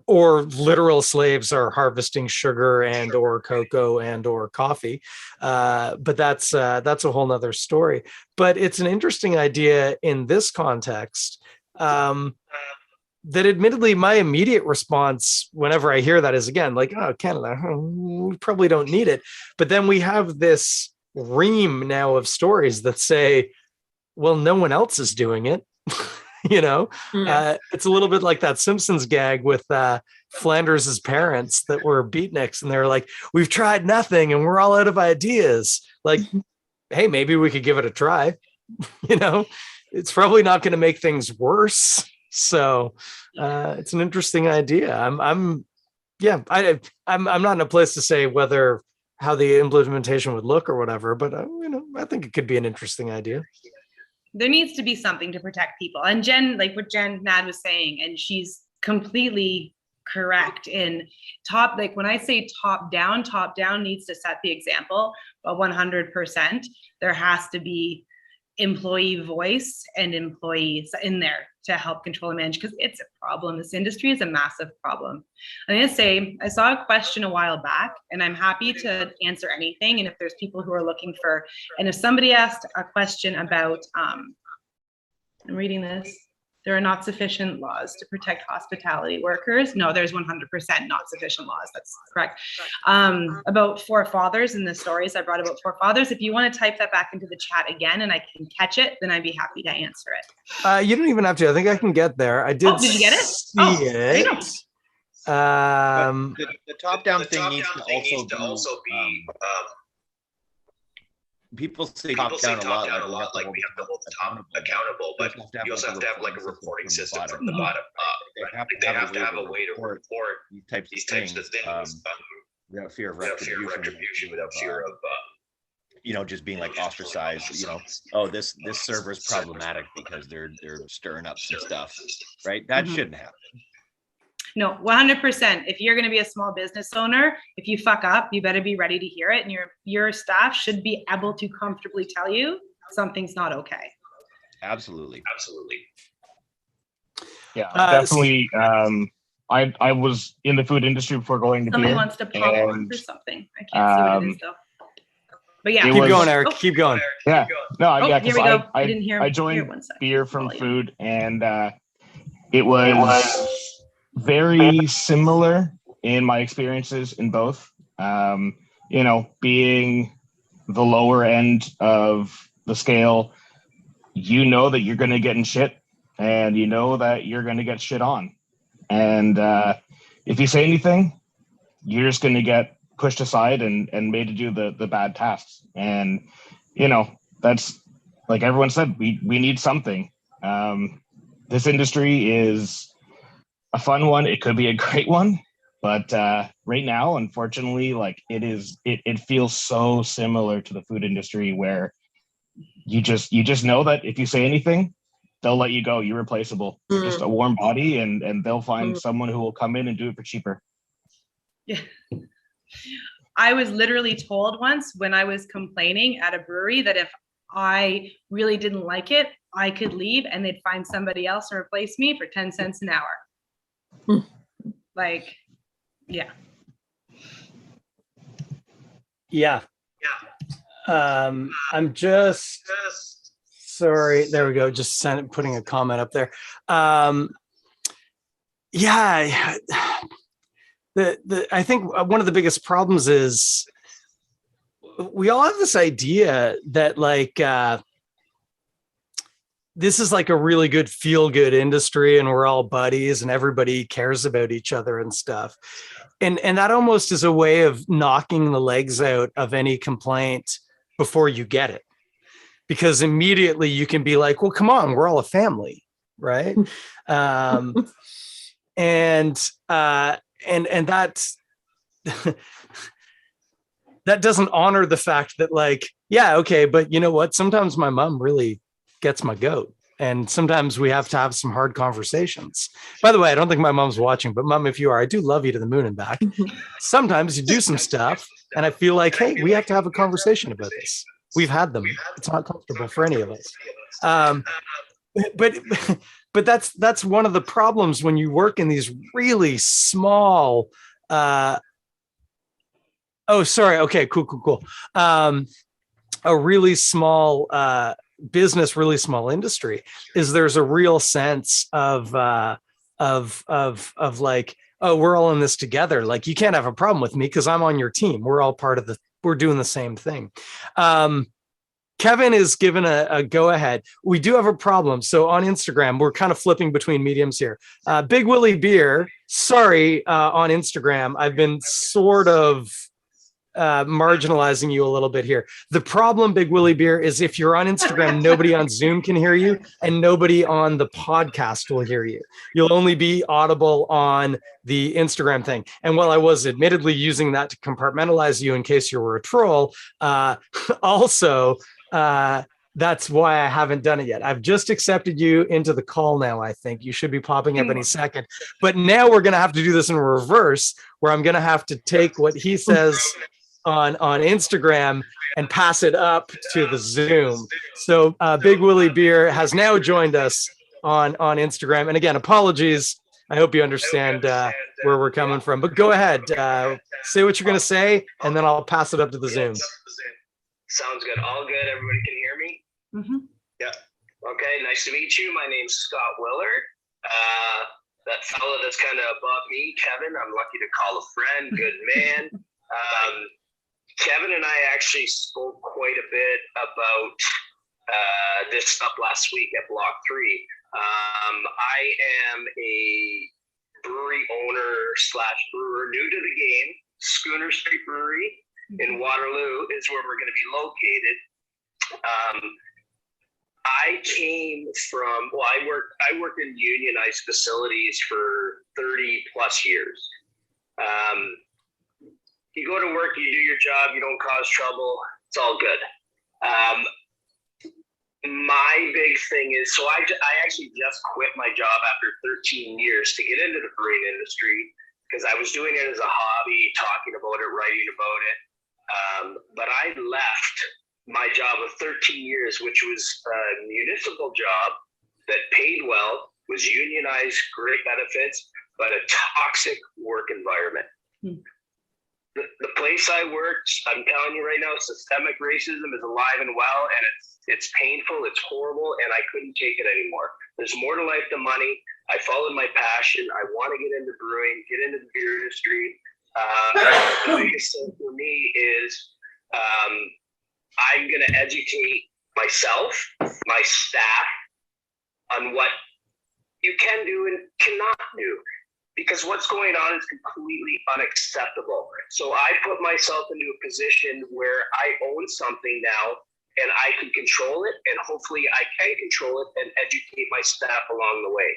Or literal slaves are harvesting sugar and or cocoa and or coffee. But that's a whole nother story. But it's an interesting idea in this context that admittedly my immediate response whenever I hear that is, again, like, oh, Canada, we probably don't need it. But then we have this ream now of stories that say, well, no one else is doing it. It's a little bit like that Simpsons gag with Flanders's parents that were beatniks, and they're like, we've tried nothing and we're all out of ideas. Like, hey, maybe we could give it a try. It's probably not going to make things worse. So it's an interesting idea. I'm not in a place to say how the implementation would look or whatever, but I think it could be an interesting idea. There needs to be something to protect people. And Jen, like what Jen Nad was saying, and she's completely correct in when I say top down needs to set the example, but 100%, there has to be employee voice and employees in there to help control and manage, because it's a problem. This industry is a massive problem. I'm going to say, I saw a question a while back, and I'm happy to answer anything. And if there's people who are looking and if somebody asked a question about, I'm reading this, there are not sufficient laws to protect hospitality workers. No, there's 100% not sufficient laws. That's correct. About forefathers and the stories I brought about forefathers. If you want to type that back into the chat again and I can catch it, then I'd be happy to answer it. You don't even have to. I think I can get there. I did. Did you get it? See it. The top-down thing needs to also be people say People top say down top a down a lot, lot, like we have to hold the top accountable, but you also have to have like a reporting system from the bottom up. They have to have a way to report these types of things without fear of retribution, without fear of just being like ostracized. Oh, this server is problematic because they're stirring up some stuff, right? That shouldn't happen. No, 100%. If you're going to be a small business owner, if you fuck up, you better be ready to hear it, and your staff should be able to comfortably tell you something's not okay. Absolutely. Yeah, definitely. I was in the food industry before going to Somebody beer, wants to pop on for something. I can't see what it is though. But yeah, keep going, Eric. Keep going. Yeah, no, yeah, here we go. I joined beer from food, and it was very similar in my experiences in both. Being the lower end of the scale, that you're going to get in shit, and that you're going to get shit on. And if you say anything, you're just going to get pushed aside and made to do the bad tasks. And, that's like everyone said, we need something. This industry is a fun one. It could be a great one, but right now, unfortunately, like it feels so similar to the food industry where you just know that if you say anything, they'll let you go. You're replaceable. You're just a warm body, and they'll find someone who will come in and do it for cheaper. Yeah. I was literally told once when I was complaining at a brewery that if I really didn't like it, I could leave and they'd find somebody else and replace me for 10 cents an hour. Like, yeah. Yeah. I'm just sorry. There we go. Just putting a comment up there. Yeah. I think one of the biggest problems is we all have this idea that like this is like a really good feel good industry and we're all buddies and everybody cares about each other and stuff. And that almost is a way of knocking the legs out of any complaint before you get it. Because immediately you can be like, well, come on, we're all a family, right? And that's that doesn't honor the fact that like, yeah, okay, but you know what? Sometimes my mom really gets my goat. And sometimes we have to have some hard conversations. By the way, I don't think my mom's watching, but Mom, if you are, I do love you to the moon and back. Sometimes you do some stuff and I feel like, hey, we have to have a conversation about this. We've had them. It's not comfortable for any of us. But that's one of the problems when you work in these really small, okay, cool. A really small business, really small industry is there's a real sense of like, oh, we're all in this together. Like you can't have a problem with me because I'm on your team. We're all we're doing the same thing. Kevin is given a go ahead. We do have a problem. So on Instagram, we're kind of flipping between mediums here. Big Willie Beer, sorry, on Instagram, I've been sort of marginalizing you a little bit here. The problem, Big Willie Beer, is if you're on Instagram, nobody on Zoom can hear you and nobody on the podcast will hear you. You'll only be audible on the Instagram thing. And while I was admittedly using that to compartmentalize you in case you were a troll, also, that's why I haven't done it yet. I've just accepted you into the call now. I think you should be popping up any second, but now we're going to have to do this in reverse where I'm going to have to take what he says on Instagram and pass it up to the Zoom. So Big Willie Beer has now joined us on Instagram. And again, apologies. I hope you understand where we're coming from, but go ahead, say what you're going to say, and then I'll pass it up to the Zoom. Sounds good. All good. Everybody can hear me? Mm-hmm. Yeah. Okay. Nice to meet you. My name's Scott Willard. That fellow that's kind of above me, Kevin, I'm lucky to call a friend. Good man. Kevin and I actually spoke quite a bit about this stuff last week at Block 3. I am a brewery owner / brewer new to the game. Schooner Street Brewery in Waterloo is where we're going to be located. I came from, well, I worked in unionized facilities for 30 plus years. You go to work, you do your job, you don't cause trouble, it's all good. My big thing is, so I actually just quit my job after 13 years to get into the brewing industry because I was doing it as a hobby, talking about it, writing about it. But I left my job of 13 years, which was a municipal job that paid well, was unionized, great benefits, but a toxic work environment. The place I worked, I'm telling you right now, systemic racism is alive and well, and it's painful, it's horrible, and I couldn't take it anymore. There's more to life than money. I followed my passion. I want to get into brewing, get into the beer industry. The biggest thing for me is I'm going to educate myself, my staff, on what you can do and cannot do. Because what's going on is completely unacceptable. So I put myself into a position where I own something now and I can control it, and hopefully I can control it and educate my staff along the way.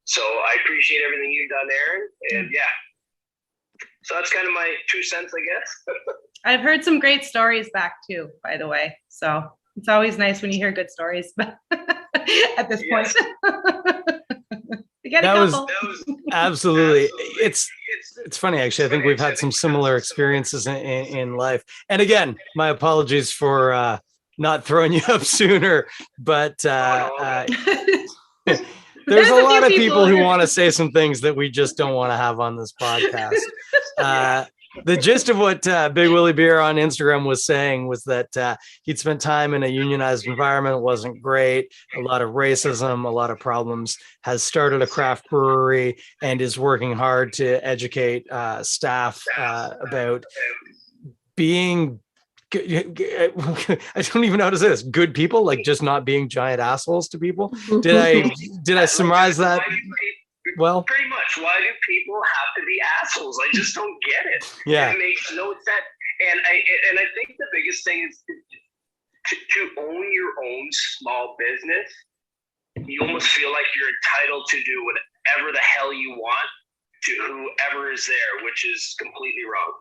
So I appreciate everything you've done, Erin, and yeah. So that's kind of my 2 cents, I guess. I've heard some great stories back too, by the way. So it's always nice when you hear good stories at this point. That was absolutely. It's funny, actually. I think we've had some similar experiences in life. And again, my apologies for not throwing you up sooner, but there's a lot of people who want to say some things that we just don't want to have on this podcast. The gist of what Big Willie Beer on Instagram was saying was that he'd spent time in a unionized environment. It wasn't great. A lot of racism, a lot of problems, has started a craft brewery and is working hard to educate staff about being, I don't even know how to say this, good people, like just not being giant assholes to people. Did I summarize that? Well, pretty much. Why do people have to be assholes? I just don't get it. Yeah, it makes no sense. And I think the biggest thing is to own your own small business. You almost feel like you're entitled to do whatever the hell you want to whoever is there, which is completely wrong.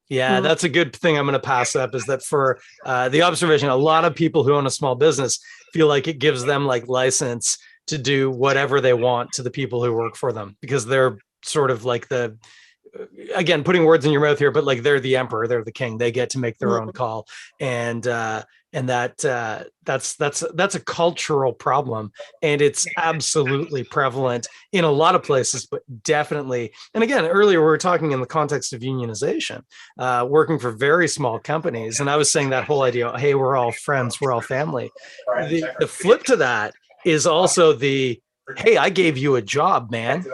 Yeah, that's a good thing I'm going to pass up, is that for the observation, a lot of people who own a small business feel like it gives them like license to do whatever they want to the people who work for them, because they're sort of like the, again, putting words in your mouth here, but like they're the emperor, they're the king, they get to make their own call. And that's a cultural problem, and it's absolutely prevalent in a lot of places, but definitely. And again, earlier we were talking in the context of unionization, working for very small companies, and I was saying that whole idea, hey, we're all friends, we're all family. The flip to that is also the, hey, I gave you a job, man.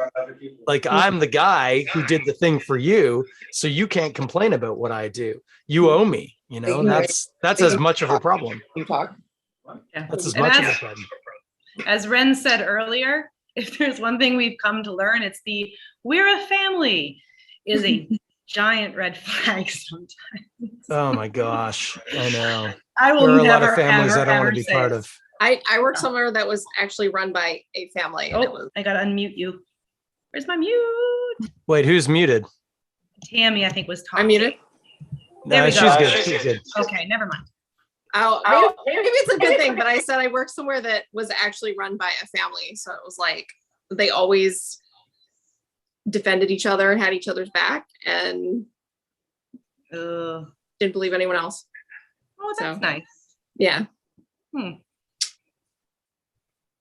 Like, I'm the guy who did the thing for you, so you can't complain about what I do. You owe me, you know. And that's as much of a problem. You talk. Yeah. That's as much of a problem. As Ren said earlier, if there's one thing we've come to learn, it's the "we're a family" is a giant red flag sometimes. Oh my gosh, I know. I will there are never, a lot of families ever, I don't want ever to be say part it. of. I worked somewhere that was actually run by a family. And it was, I gotta unmute you. Where's my mute? Wait, who's muted? Tammy, I think, was talking. I'm muted. There we She's go. good. She's good. Okay, never mind. Maybe it's a good thing, but I said I worked somewhere that was actually run by a family. So it was like they always defended each other and had each other's back and didn't believe anyone else. Oh, that's nice. Yeah.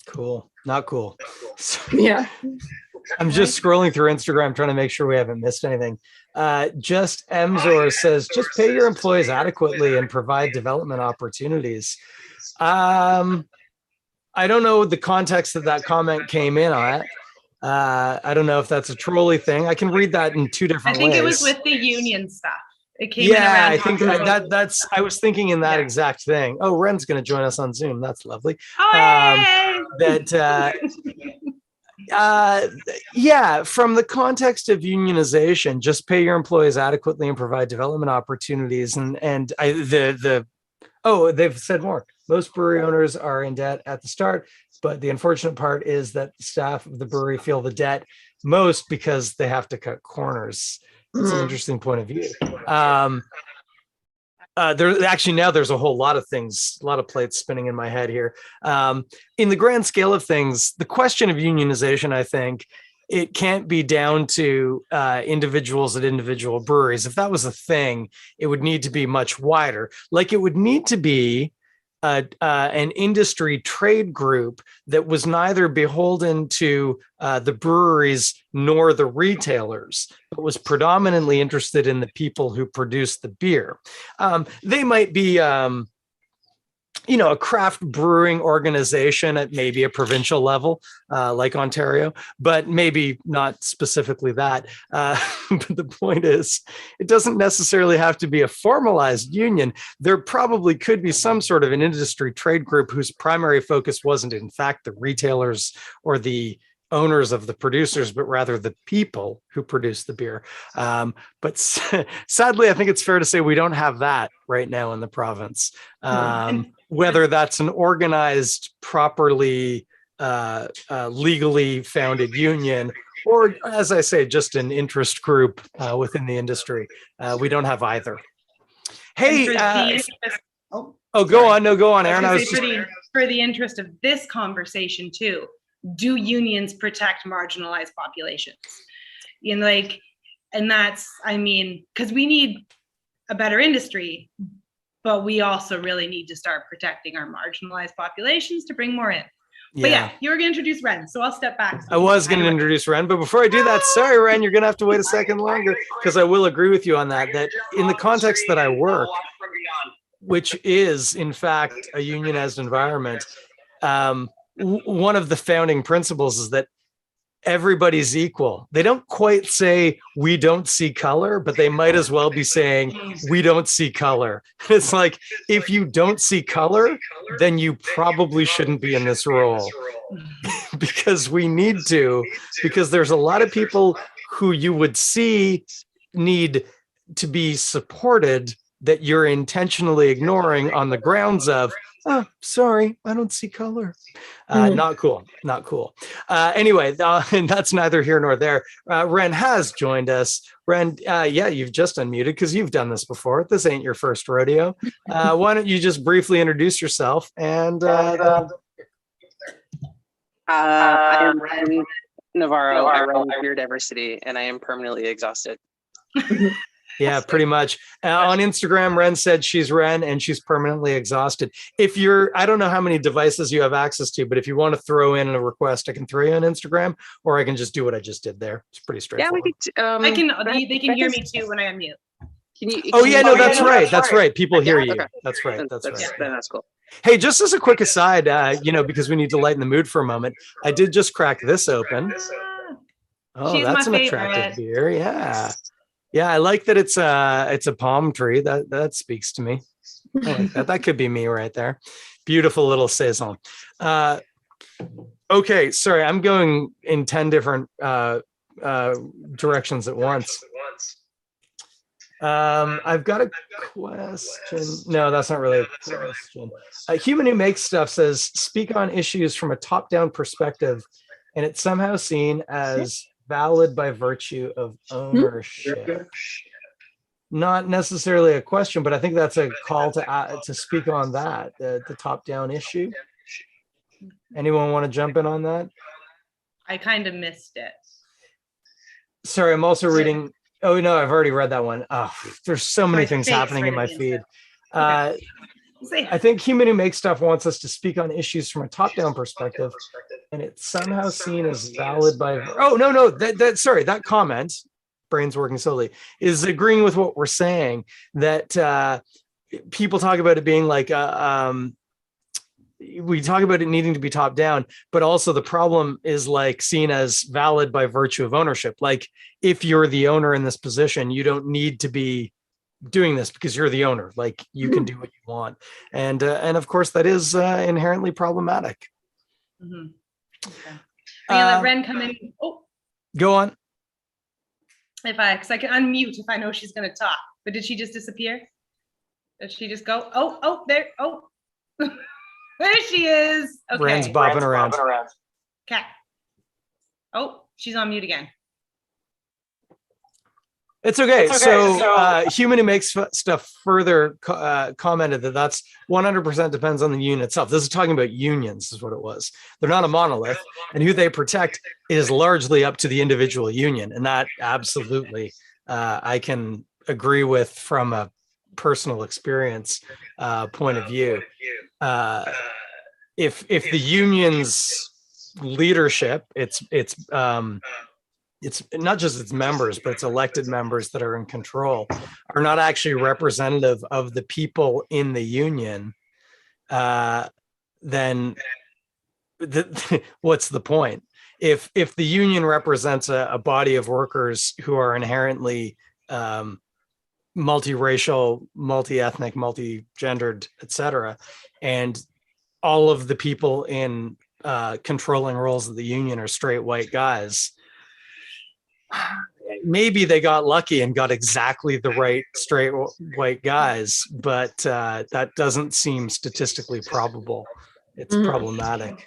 Cool. Not cool. Yeah. I'm just scrolling through Instagram trying to make sure we haven't missed anything. Just Emzor says, just pay your employees adequately and provide development opportunities. I don't know the context that comment came in on. I don't know if that's a trolley thing. I can read that in two different ways. I think it was with the union stuff. It came in yeah, around I think that's, I was thinking in that exact thing. Oh, Ren's going to join us on Zoom. That's lovely. Oh, Yeah, from the context of unionization, just pay your employees adequately and provide development opportunities. And Oh, they've said more. Most brewery owners are in debt at the start, but the unfortunate part is that the staff of the brewery feel the debt most because they have to cut corners. That's an interesting point of view. There actually now there's a whole lot of things, a lot of plates spinning in my head here. In the grand scale of things, the question of unionization, I think, it can't be down to individuals at individual breweries. If that was a thing, it would need to be much wider. Like it would need to be an industry trade group that was neither beholden to the breweries nor the retailers, but was predominantly interested in the people who produce the beer. They might be a craft brewing organization at maybe a provincial level, like Ontario, but maybe not specifically that. But the point is, it doesn't necessarily have to be a formalized union. There probably could be some sort of an industry trade group whose primary focus wasn't, in fact, the retailers or the owners of the producers, but rather the people who produce the beer. But sadly, I think it's fair to say we don't have that right now in the province. Whether that's an organized, properly legally founded union, or, as I say, just an interest group within the industry. We don't have either. Hey, go on. No, go on, Erin. For the interest of this conversation too, do unions protect marginalized populations? And that's, because we need a better industry, but we also really need to start protecting our marginalized populations to bring more in. Yeah. But yeah, you were going to introduce Ren, so I'll step back. I was going to introduce Ren, but before I do that, sorry, Ren, you're going to have to wait a second longer, because I will agree with you on that in the context that I work, which is, in fact, a unionized environment, one of the founding principles is that everybody's equal. They don't quite say we don't see color, but they might as well be saying we don't see color. It's like, if you don't see color, then you probably shouldn't be in this role. Because we need to, because there's a lot of people who you would see need to be supported that you're intentionally ignoring on the grounds of, oh, sorry, I don't see color. Not cool. Anyway, and that's neither here nor there. Ren has joined us. Ren, you've just unmuted because you've done this before. This ain't your first rodeo. Why don't you just briefly introduce yourself? And I am Ren Navarro. I run Beer Diversity, and I am permanently exhausted. Yeah, pretty much. On Instagram, Ren said she's Ren and she's permanently exhausted. I don't know how many devices you have access to, but if you want to throw in a request, I can throw you on Instagram, or I can just do what I just did there. It's pretty straightforward. Yeah, they can hear me too when I unmute. That's right. That's right. People hear you. Okay. That's right. That's right. That's cool. Hey, just as a quick aside, because we need to lighten the mood for a moment, I did just crack this open. Oh, that's an attractive beer. Yeah. Yeah, I like that it's a palm tree. That speaks to me. I like that. That could be me right there. Beautiful little saison. Okay, sorry, I'm going in 10 different directions at once. I've got a question. No, that's not really a question. Human Who Makes Stuff says, speak on issues from a top-down perspective, and it's somehow seen as valid by virtue of ownership. Not necessarily a question, but I think that's a call to speak on that, the top-down issue. Anyone want to jump in on that? I kind of missed it. Sorry, I'm also reading. Oh no, I've already read that one. Oh, there's so many things happening in my feed. I think Human Who Makes Stuff wants us to speak on issues from a top-down perspective, and it's somehow seen as valid by. Oh no, that comment, brain's working slowly, is agreeing with what we're saying. That people talk about it being like we talk about it needing to be top-down, but also the problem is like seen as valid by virtue of ownership. Like if you're the owner in this position, you don't need to be doing this because you're the owner. Like you can do what you want, and of course that is inherently problematic. Mm-hmm. Okay. I'm gonna let Ren come in. Oh, go on. Because I can unmute if I know she's gonna talk. But did she just disappear? Did she just go? Oh, there. Oh, there she is. Okay. Rand's bobbing around. Okay. Oh, she's on mute again. It's okay. So Human Who Makes Stuff further commented that that's 100% depends on the union itself. This is talking about unions is what it was. They're not a monolith, and who they protect is largely up to the individual union. And that absolutely I can agree with from a personal experience point of view. If the union's leadership, it's not just its members, but its elected members that are in control are not actually representative of the people in the union, then what's the point? If the union represents a body of workers who are inherently multiracial, multi-ethnic, multi-gendered, etc., and all of the people in controlling roles of the union are straight white guys, maybe they got lucky and got exactly the right straight white guys, but that doesn't seem statistically probable. It's problematic.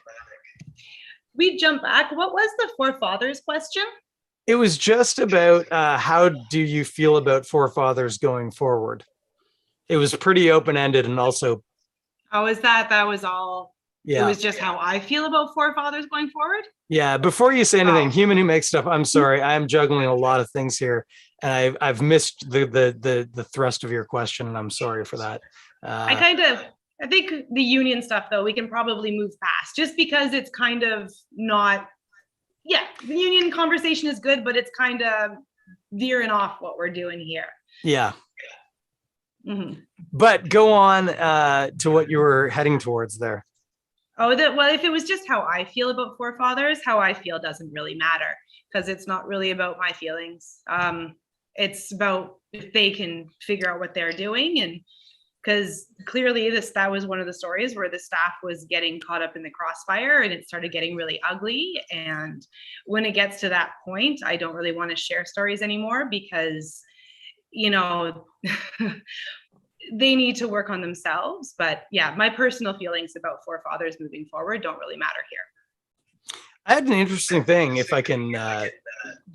We jump back. What was the forefathers question? It was just about how do you feel about forefathers going forward? It was pretty open-ended, and also. How is that? That was all. Yeah. It was just how I feel about forefathers going forward. Yeah. Before you say anything, Human Who Makes Stuff, I'm sorry, I'm juggling a lot of things here, and I've missed the thrust of your question, and I'm sorry for that. I think the union stuff, though, we can probably move past, just because it's kind of not. Yeah, the union conversation is good, but it's kind of veering off what we're doing here. Yeah. Mm-hmm. But go on to what you were heading towards there. Oh, well, if it was just how I feel about forefathers, how I feel doesn't really matter, because it's not really about my feelings. It's about if they can figure out what they're doing, and because clearly that was one of the stories where the staff was getting caught up in the crossfire and it started getting really ugly. And when it gets to that point, I don't really want to share stories anymore, because, they need to work on themselves. But yeah, my personal feelings about forefathers moving forward don't really matter here. I had an interesting thing, if I can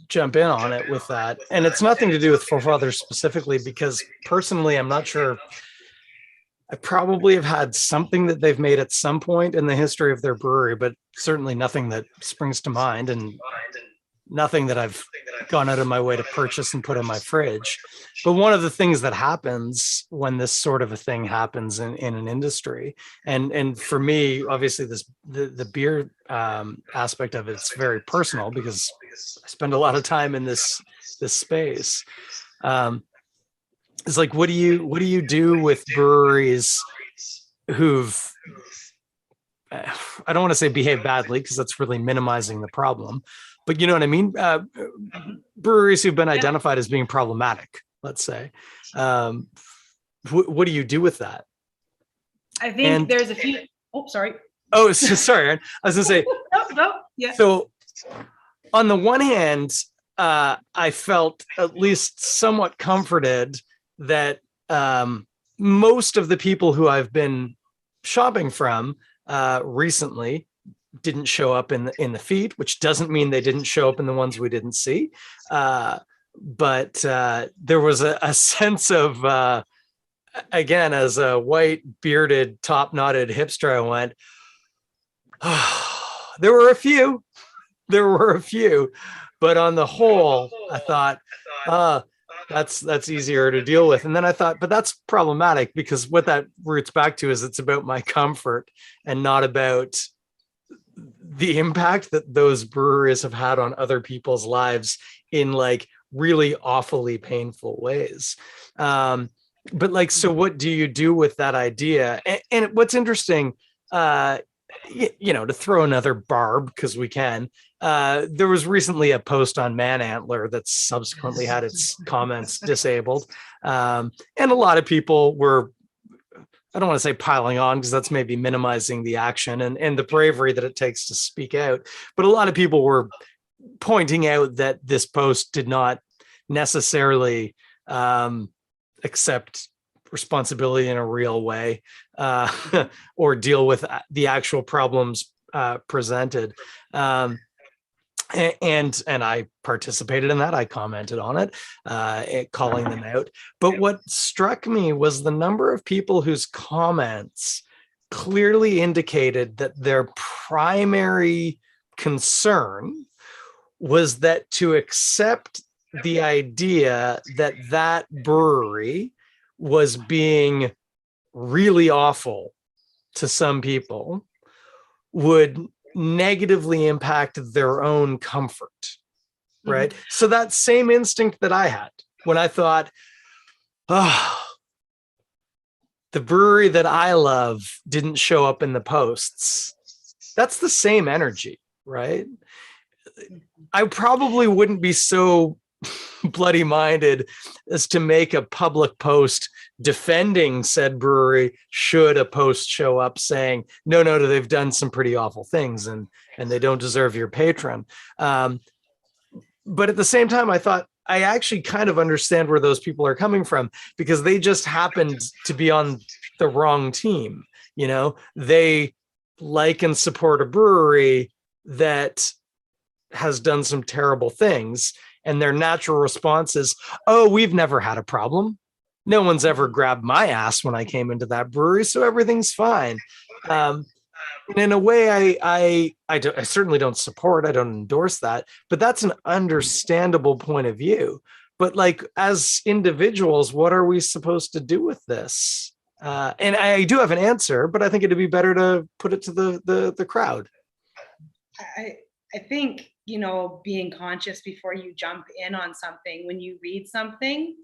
jump in on it with that. And it's nothing to do with forefathers specifically, because personally, I'm not sure. I probably have had something that they've made at some point in the history of their brewery, but certainly nothing that springs to mind, and nothing that I've gone out of my way to purchase and put in my fridge. But one of the things that happens when this sort of a thing happens in an industry, and for me, obviously the beer aspect of it's very personal, because I spend a lot of time in this space. It's like, what do you do with breweries who've, I don't want to say behave badly, because that's really minimizing the problem, but you know what I mean? Breweries who've been identified as being problematic, let's say. What do you do with that? I think there's a few. Oh, sorry. Oh, sorry. I was gonna say. No. Yeah. So on the one hand, I felt at least somewhat comforted that most of the people who I've been shopping from recently didn't show up in the feed, which doesn't mean they didn't show up in the ones we didn't see. But there was a sense of, again, as a white bearded, top knotted hipster, I went, oh, there were a few, but on the whole, I thought, that's easier to deal with. And then I thought, but that's problematic, because what that roots back to is it's about my comfort and not about the impact that those breweries have had on other people's lives in like really awfully painful ways. But like, so what do you do with that idea? And what's interesting, to throw another barb, because we can, there was recently a post on Man Antler that subsequently had its comments disabled. And a lot of people were, I don't want to say piling on, because that's maybe minimizing the action and the bravery that it takes to speak out. But a lot of people were pointing out that this post did not necessarily accept responsibility in a real way, or deal with the actual problems presented. And I participated in that. I commented on it, calling them out. But what struck me was the number of people whose comments clearly indicated that their primary concern was that to accept the idea that that brewery was being really awful to some people would negatively impact their own comfort, right? Mm-hmm. So that same instinct that I had when I thought, oh, the brewery that I love didn't show up in the posts. That's the same energy, right? I probably wouldn't be so bloody minded as to make a public post defending said brewery should a post show up saying, no, they've done some pretty awful things and they don't deserve your patron. But at the same time, I thought, I actually kind of understand where those people are coming from, because they just happened to be on the wrong team. You know, they like and support a brewery that has done some terrible things, and their natural response is, oh, we've never had a problem. No one's ever grabbed my ass when I came into that brewery, so everything's fine. And in a way, I certainly don't support, I don't endorse that, but that's an understandable point of view. But like, as individuals, what are we supposed to do with this? And I do have an answer, but I think it'd be better to put it to the crowd. I think, you know, being conscious before you jump in on something, when you read something,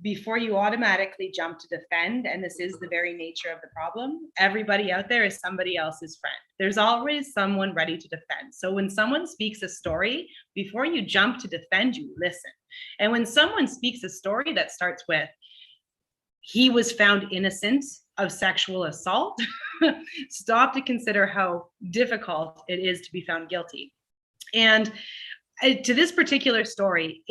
before you automatically jump to defend, and this is the very nature of the problem, everybody out there is somebody else's friend. There's always someone ready to defend. So when someone speaks a story, before you jump to defend, you listen. And when someone speaks a story that starts with, he was found innocent of sexual assault, stop to consider how difficult it is to be found guilty. And to this particular story,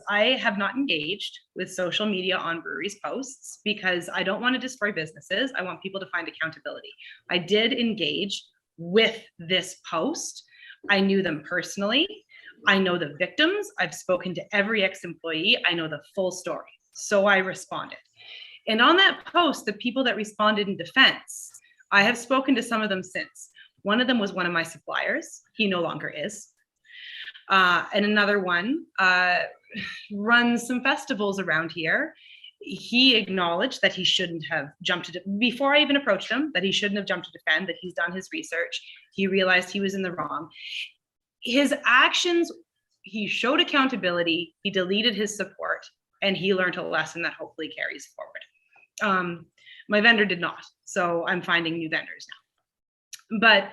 I have not engaged with social media on breweries' posts because I don't want to destroy businesses. I want people to find accountability. I did engage with this post. I knew them personally. I know the victims. I've spoken to every ex-employee. I know the full story. So I responded. And on that post, the people that responded in defense, I have spoken to some of them since. One of them was one of my suppliers. He no longer is. And another one runs some festivals around here. He acknowledged that he shouldn't have jumped to, before I even approached him, that he shouldn't have jumped to defend, that he's done his research. He realized he was in the wrong. His actions, he showed accountability, he deleted his support, and he learned a lesson that hopefully carries forward. My vendor did not, so I'm finding new vendors now. But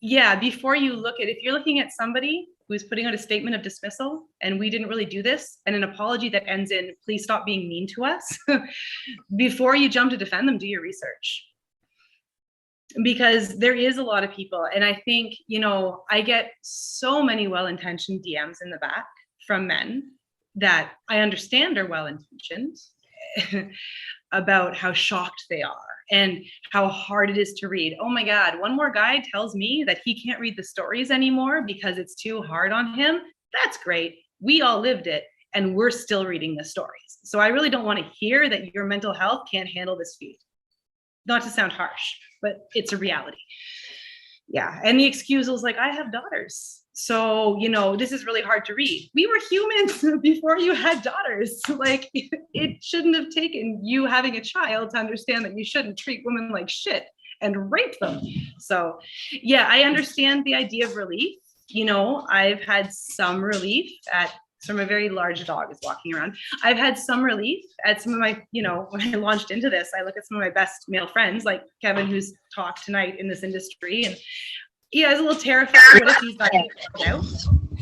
yeah, before you look at, if you're looking at somebody who's putting out a statement of dismissal, and we didn't really do this, and an apology that ends in, please stop being mean to us, before you jump to defend them, do your research. Because there is a lot of people, and I think, you know, I get so many well-intentioned DMs in the back from men that I understand are well-intentioned about how shocked they are and how hard it is to read. Oh my God, one more guy tells me that he can't read the stories anymore because it's too hard on him. That's great. We all lived it, and we're still reading the stories. So I really don't want to hear that your mental health can't handle this feed. Not to sound harsh, but it's a reality. Yeah, and the excuse was like, I have daughters. So, you know, this is really hard to read. We were humans before you had daughters. Like, it shouldn't have taken you having a child to understand that you shouldn't treat women like shit and rape them. So, yeah, I understand the idea of relief. You know, I've had some relief at, from a very large dog is walking around. I've had some relief at some of my, you know, when I launched into this, I look at some of my best male friends, like Kevin, who's talked tonight in this industry, and yeah, I was a little terrified. What if he's got kicked out?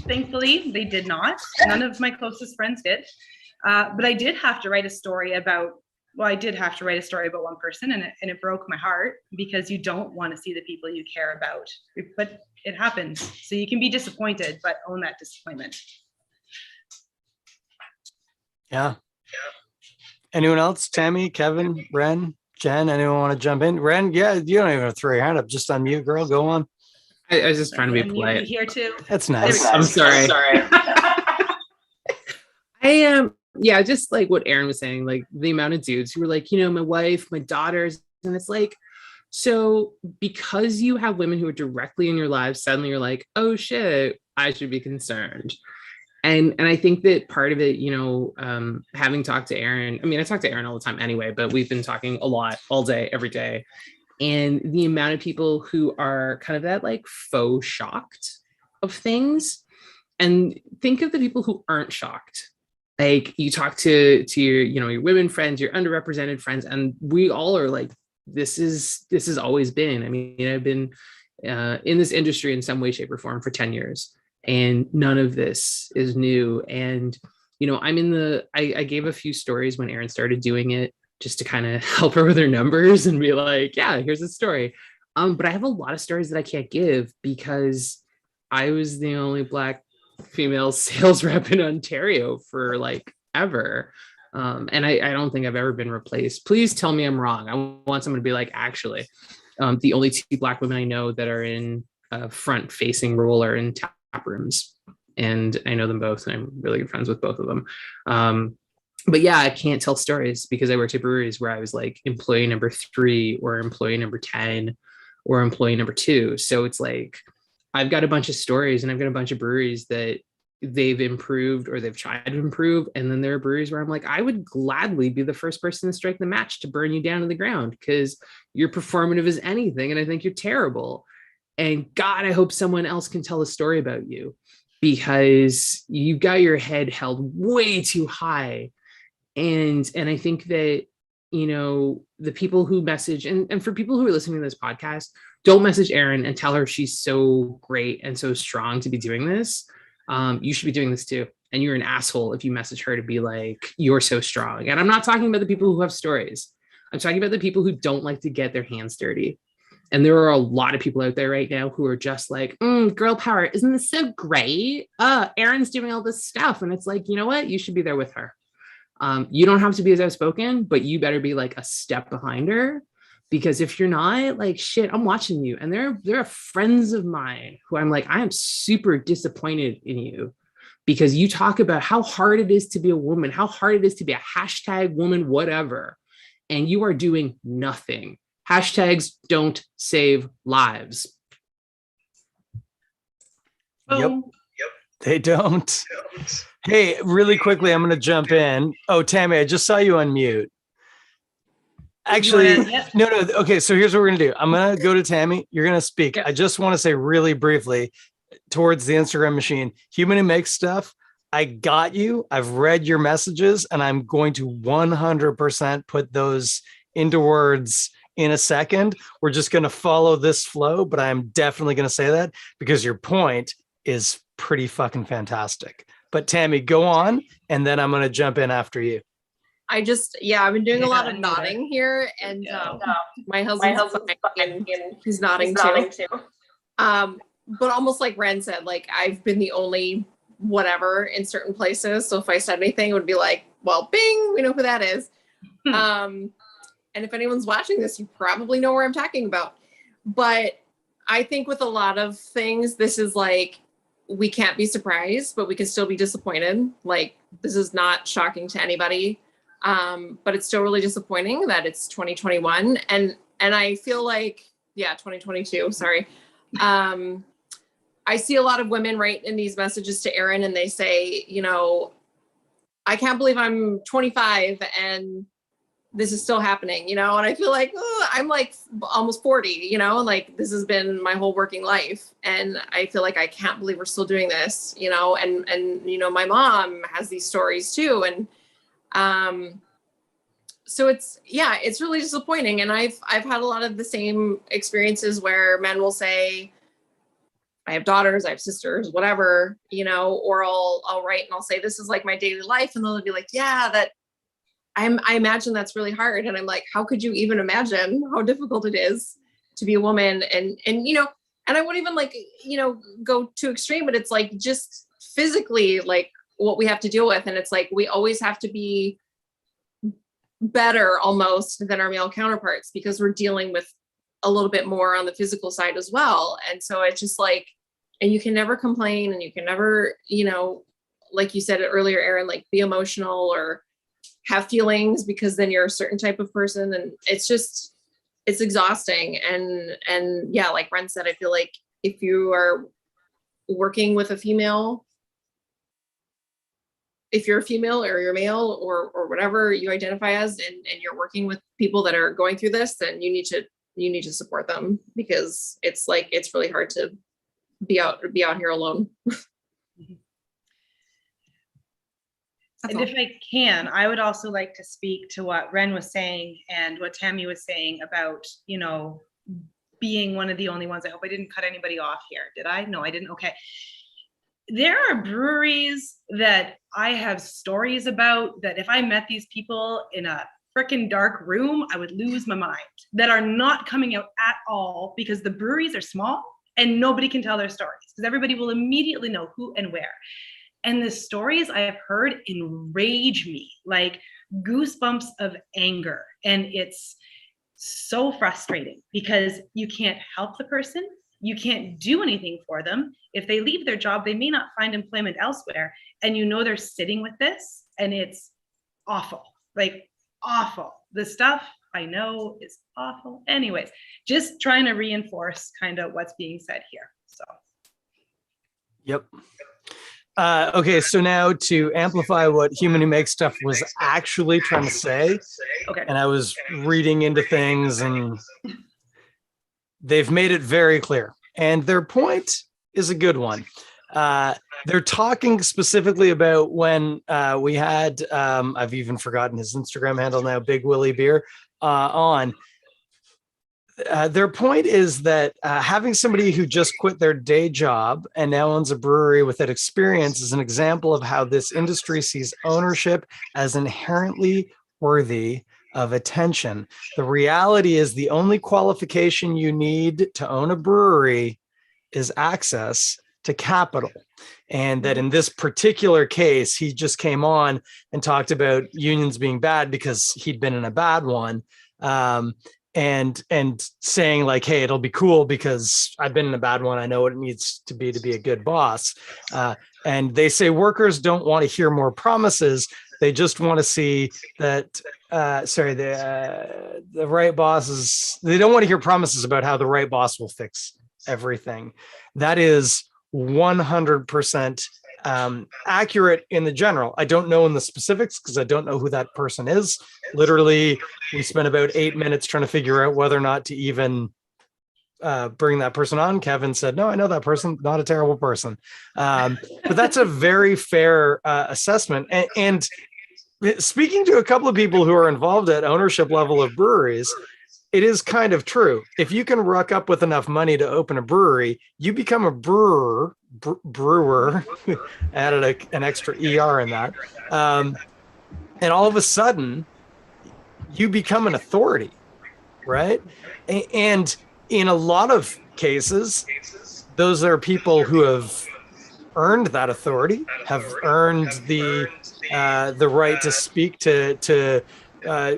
Thankfully, they did not. None of my closest friends did. But I did have to write a story about, well, I did have to write a story about one person, and it broke my heart, because you don't want to see the people you care about. But it happens. So you can be disappointed, but own that disappointment. Yeah. Anyone else? Tammy, Kevin, Ren, Jen, anyone want to jump in? Ren, yeah, you don't even have to throw your hand up. Just unmute, girl. Go on. I was just trying to be And you polite. here too. That's nice. I'm sorry. I am, yeah, just like what Erin was saying, like the amount of dudes who were like, my wife, my daughters, and it's like, so because you have women who are directly in your lives, suddenly you're like, oh shit, I should be concerned. And I think that part of it, having talked to Erin, I mean, I talk to Erin all the time anyway, but we've been talking a lot all day, every day. And the amount of people who are kind of that like faux shocked of things. And think of the people who aren't shocked. Like you talk to your, your women friends, your underrepresented friends, and we all are like, this has always been. I mean, I've been in this industry in some way, shape, or form for 10 years, and none of this is new. And, I gave a few stories when Erin started doing it just to kind of help her with her numbers and be like, yeah, here's a story. But I have a lot of stories that I can't give because I was the only Black female sales rep in Ontario for like ever. And I don't think I've ever been replaced. Please tell me I'm wrong. I want someone to be like, actually, the only 2 Black women I know that are in a front facing role are in tap rooms. And I know them both and I'm really good friends with both of them. But yeah, I can't tell stories because I worked at breweries where I was like employee number 3 or employee number 10 or employee number 2. So it's like, I've got a bunch of stories and I've got a bunch of breweries that they've improved or they've tried to improve. And then there are breweries where I'm like, I would gladly be the first person to strike the match to burn you down to the ground because you're performative as anything. And I think you're terrible. And God, I hope someone else can tell a story about you because you've got your head held way too high. And I think that, the people who message and for people who are listening to this podcast, don't message Erin and tell her she's so great and so strong to be doing this. You should be doing this too. And you're an asshole if you message her to be like, you're so strong. And I'm not talking about the people who have stories. I'm talking about the people who don't like to get their hands dirty. And there are a lot of people out there right now who are just like, girl power, isn't this so great? Erin's doing all this stuff. And it's like, you know what? You should be there with her. You don't have to be as outspoken, but you better be like a step behind her. Because if you're not, like, shit, I'm watching you. And there are friends of mine who I'm like, I am super disappointed in you because you talk about how hard it is to be a woman, how hard it is to be a hashtag woman, whatever. And you are doing nothing. Hashtags don't save lives. Yep. They don't. Hey, really quickly, I'm going to jump in. Oh, Tammy, I just saw you unmute. Actually, no. Okay, so here's what we're going to do. I'm going to go to Tammy. You're going to speak. I just want to say really briefly towards the Instagram machine, Human Who Makes Stuff. I got you. I've read your messages and I'm going to 100% put those into words in a second. We're just going to follow this flow, but I'm definitely going to say that because your point is pretty fucking fantastic. But Tammy, go on, and then I'm going to jump in after you. I've been doing a lot of nodding here, and my husband's and he's nodding too. But almost like Ren said, like I've been the only whatever in certain places. So if I said anything, it would be like, well, bing, we know who that is. And if anyone's watching this, you probably know where I'm talking about. But I think with a lot of things, this is like, we can't be surprised, but we can still be disappointed. Like, this is not shocking to anybody. But it's still really disappointing that it's 2021. And I feel like, 2022, sorry. I see a lot of women write in these messages to Erin and they say, I can't believe I'm 25 and this is still happening, and I feel like, I'm like almost 40, like this has been my whole working life. And I feel like I can't believe we're still doing this, and my mom has these stories too. And, so it's really disappointing. And I've had a lot of the same experiences where men will say, I have daughters, I have sisters, whatever, or I'll write and I'll say, this is like my daily life. And they'll be like, I imagine that's really hard. And I'm like, how could you even imagine how difficult it is to be a woman? And I wouldn't even like, go too extreme, but it's like just physically like what we have to deal with. And it's like, we always have to be better almost than our male counterparts because we're dealing with a little bit more on the physical side as well. And so it's just like, and you can never complain and you can never, you know, like you said earlier, Erin, like be emotional or have feelings because then you're a certain type of person. And it's just, it's exhausting. And yeah, like Ren said, I feel like if you are working with a female, if you're a female or you're male or whatever you identify as, and you're working with people that are going through this, then you need to support them because it's like, it's really hard to be out here alone. And if I can, I would also like to speak to what Ren was saying and what Tammy was saying about, you know, being one of the only ones. I hope I didn't cut anybody off here. Did I? No, I didn't. Okay. There are breweries that I have stories about that if I met these people in a freaking dark room, I would lose my mind, that are not coming out at all because the breweries are small and nobody can tell their stories because everybody will immediately know who and where. And the stories I have heard enrage me, like goosebumps of anger. And it's so frustrating because you can't help the person. You can't do anything for them. If they leave their job, they may not find employment elsewhere. And you know they're sitting with this and it's awful, like awful. The stuff I know is awful. Anyways, just trying to reinforce kind of what's being said here. So. Yep. Okay, so now to amplify what Human Who Makes Stuff was actually trying to say. Okay. And I was reading into things and they've made it very clear. And their point is a good one. They're talking specifically about when we had, I've even forgotten his Instagram handle now, Big Willie Beer, on. Their point is that having somebody who just quit their day job and now owns a brewery with that experience is an example of how this industry sees ownership as inherently worthy of attention. The reality is the only qualification you need to own a brewery is access to capital. And that in this particular case, he just came on and talked about unions being bad because he'd been in a bad one. And saying like, hey, it'll be cool because I've been in a bad one. I know what it needs to be a good boss. And they say workers don't want to hear more promises. They just want to see that, the right bosses, they don't want to hear promises about how the right boss will fix everything. That is 100% accurate in the general. I don't know in the specifics because I don't know who that person is. Literally, we spent about 8 minutes trying to figure out whether or not to even bring that person on. Kevin said, no, I know that person, not a terrible person. But that's a very fair assessment. And speaking to a couple of people who are involved at ownership level of breweries, it is kind of true. If you can ruck up with enough money to open a brewery, you become a brewer, added an extra ER in that. And all of a sudden, you become an authority, right? And in a lot of cases, those are people who have earned that authority, have earned the right to speak to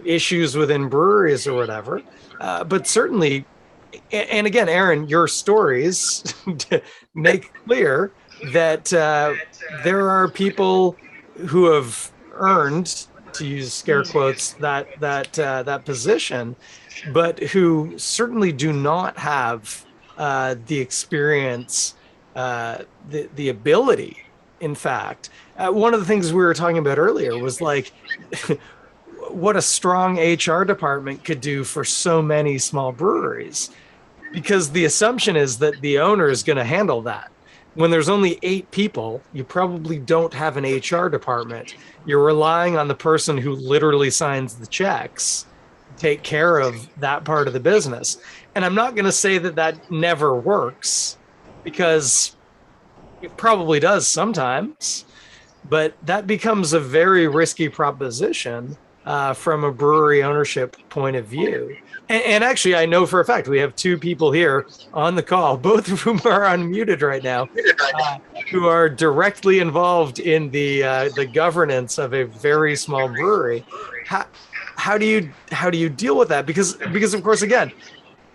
issues within breweries or whatever. But certainly, and again, Erin, your stories make clear that there are people who have earned, to use scare quotes, that position, but who certainly do not have the experience, the ability. In fact, one of the things we were talking about earlier was like what a strong HR department could do for so many small breweries, because the assumption is that the owner is going to handle that. When there's only 8 people, you probably don't have an HR department. You're relying on the person who literally signs the checks to take care of that part of the business. And I'm not going to say that that never works, because it probably does sometimes, but that becomes a very risky proposition from a brewery ownership point of view. And actually, I know for a fact we have 2 people here on the call, both of whom are unmuted right now, who are directly involved in the governance of a very small brewery. how do you deal with that? Because of course, again,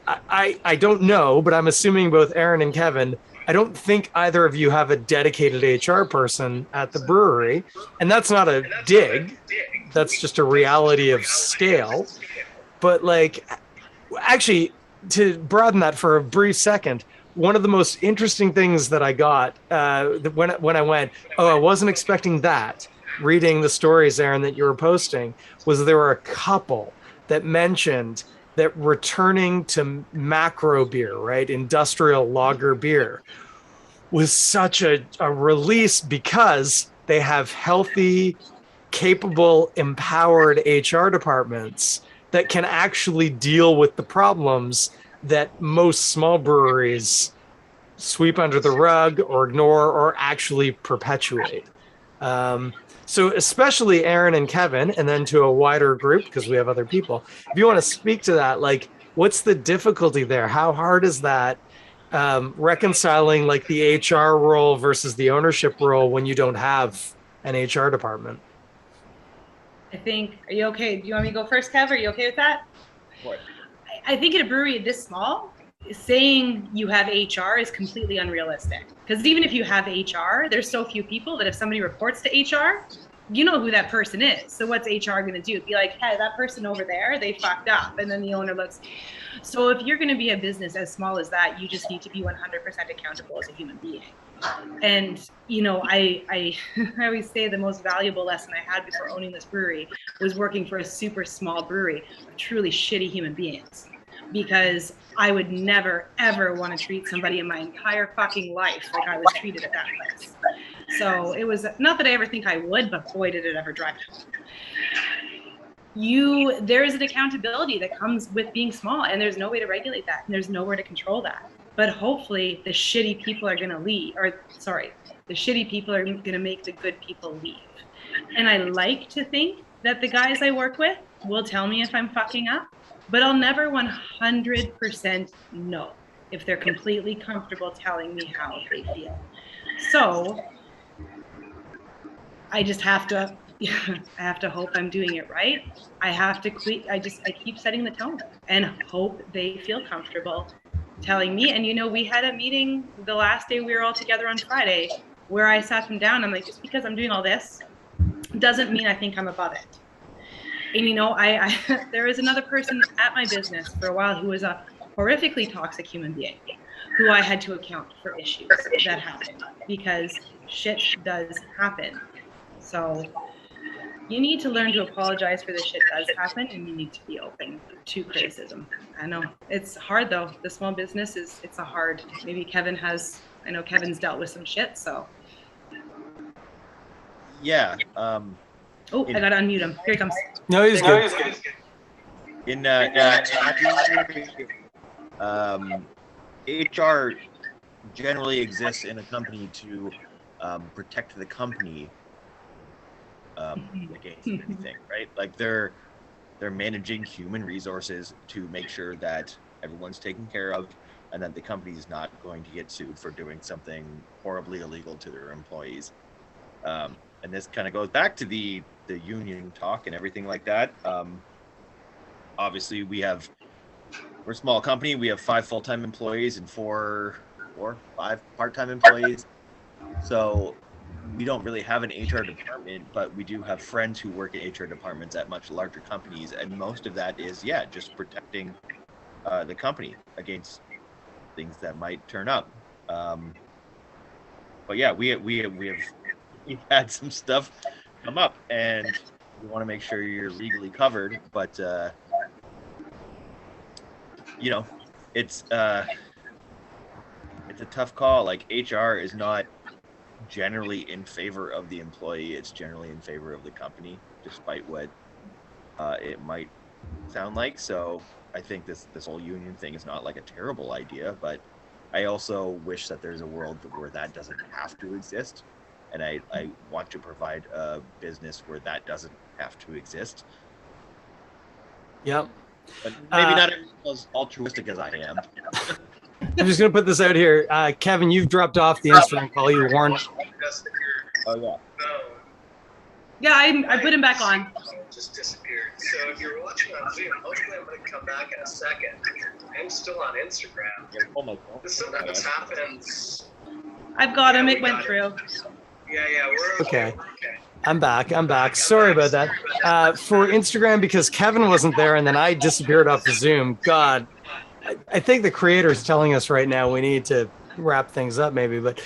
I don't know, but I'm assuming both Erin and Kevin, I don't think either of you have a dedicated HR person at the brewery, and that's not a dig. That's just a reality of scale. But like, actually, to broaden that for a brief second, one of the most interesting things that I got when I went, oh, I wasn't expecting that, reading the stories, Erin, that you were posting, was there were a couple that mentioned that returning to macro beer, right, industrial lager beer, was such a release because they have healthy, capable, empowered HR departments that can actually deal with the problems that most small breweries sweep under the rug or ignore or actually perpetuate. So especially Erin and Kevin, and then to a wider group, because we have other people, if you want to speak to that, like, what's the difficulty there? How hard is that reconciling like the HR role versus the ownership role when you don't have an HR department? I think, are you okay? Do you want me to go first, Kev? Are you okay with that? What? I think at a brewery this small, saying you have HR is completely unrealistic. Because even if you have HR, there's so few people that if somebody reports to HR, you know who that person is. So what's HR going to do? Be like, hey, that person over there, they fucked up. And then the owner looks. So if you're going to be a business as small as that, you just need to be 100% accountable as a human being. And, you know, I always say the most valuable lesson I had before owning this brewery was working for a super small brewery of truly shitty human beings. Because I would never, ever want to treat somebody in my entire fucking life like I was treated at that place. So it was not that I ever think I would, but boy, did it ever drive home. There is an accountability that comes with being small, and there's no way to regulate that, and there's nowhere to control that. But hopefully the shitty people are going to leave, the shitty people are going to make the good people leave. And I like to think that the guys I work with will tell me if I'm fucking up, but I'll never 100% know if they're completely comfortable telling me how they feel. So I just have to, I have to hope I'm doing it right. I have to I keep setting the tone and hope they feel comfortable telling me. And, you know, we had a meeting the last day we were all together on Friday where I sat them down. I'm like, just because I'm doing all this doesn't mean I think I'm above it. And, you know, there was another person at my business for a while who was a horrifically toxic human being who I had to account for issues that happened because shit does happen. So you need to learn to apologize for the shit does happen, and you need to be open to criticism. I know it's hard though. The small business it's a hard, maybe I know Kevin's dealt with some shit, so. Yeah. Oh, I gotta unmute him. Here he comes. No, he's good. HR generally exists in a company to protect the company against anything, right? Like they're managing human resources to make sure that everyone's taken care of and that the company is not going to get sued for doing something horribly illegal to their employees. And this kind of goes back to the union talk and everything like that. Obviously, we're a small company. We have 5 full-time employees and 4 or 5 part-time employees. So we don't really have an HR department, but we do have friends who work at HR departments at much larger companies. And most of that is, just protecting the company against things that might turn up. But yeah, we've had some stuff come up, and you want to make sure you're legally covered. But it's a tough call. Like HR is not generally in favor of the employee; it's generally in favor of the company, despite what it might sound like. So I think this whole union thing is not like a terrible idea, but I also wish that there's a world where that doesn't have to exist. And I want to provide a business where that doesn't have to exist. Yep. But maybe not as altruistic as I am. I'm just going to put this out here. Kevin, you've dropped off the Instagram call. You warned. Oh, yeah. Yeah, I put him back on. Just disappeared. So if you're watching on Zoom, hopefully I'm going to come back in a second. I'm still on Instagram. This sometimes happens. I've got him. It went through. Yeah, we're okay. Okay. I'm back. Sorry about that. For Instagram, because Kevin wasn't there and then I disappeared off the Zoom. God, I think the creator's telling us right now we need to wrap things up maybe. But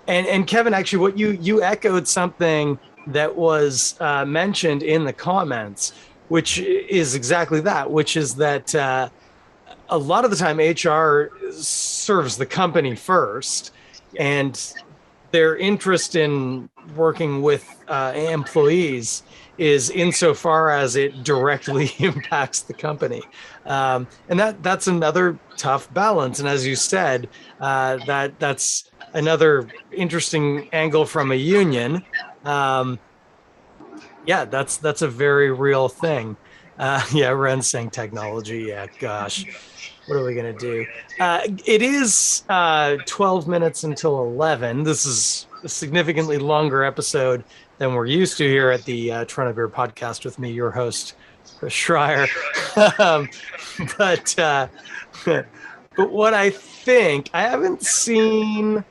and Kevin, actually, what you echoed something that was mentioned in the comments, which is exactly that, which is that a lot of the time HR serves the company first, and their interest in working with employees is insofar as it directly impacts the company. And that's another tough balance. And as you said, that's another interesting angle from a union. Yeah, that's a very real thing. Yeah, Ren's saying technology. Yeah, gosh, what are we gonna do? It is 12 minutes until 11. This is a significantly longer episode than we're used to here at the Toronto Beer Podcast with me, your host, Chris Schreier. But what I think, I haven't seen.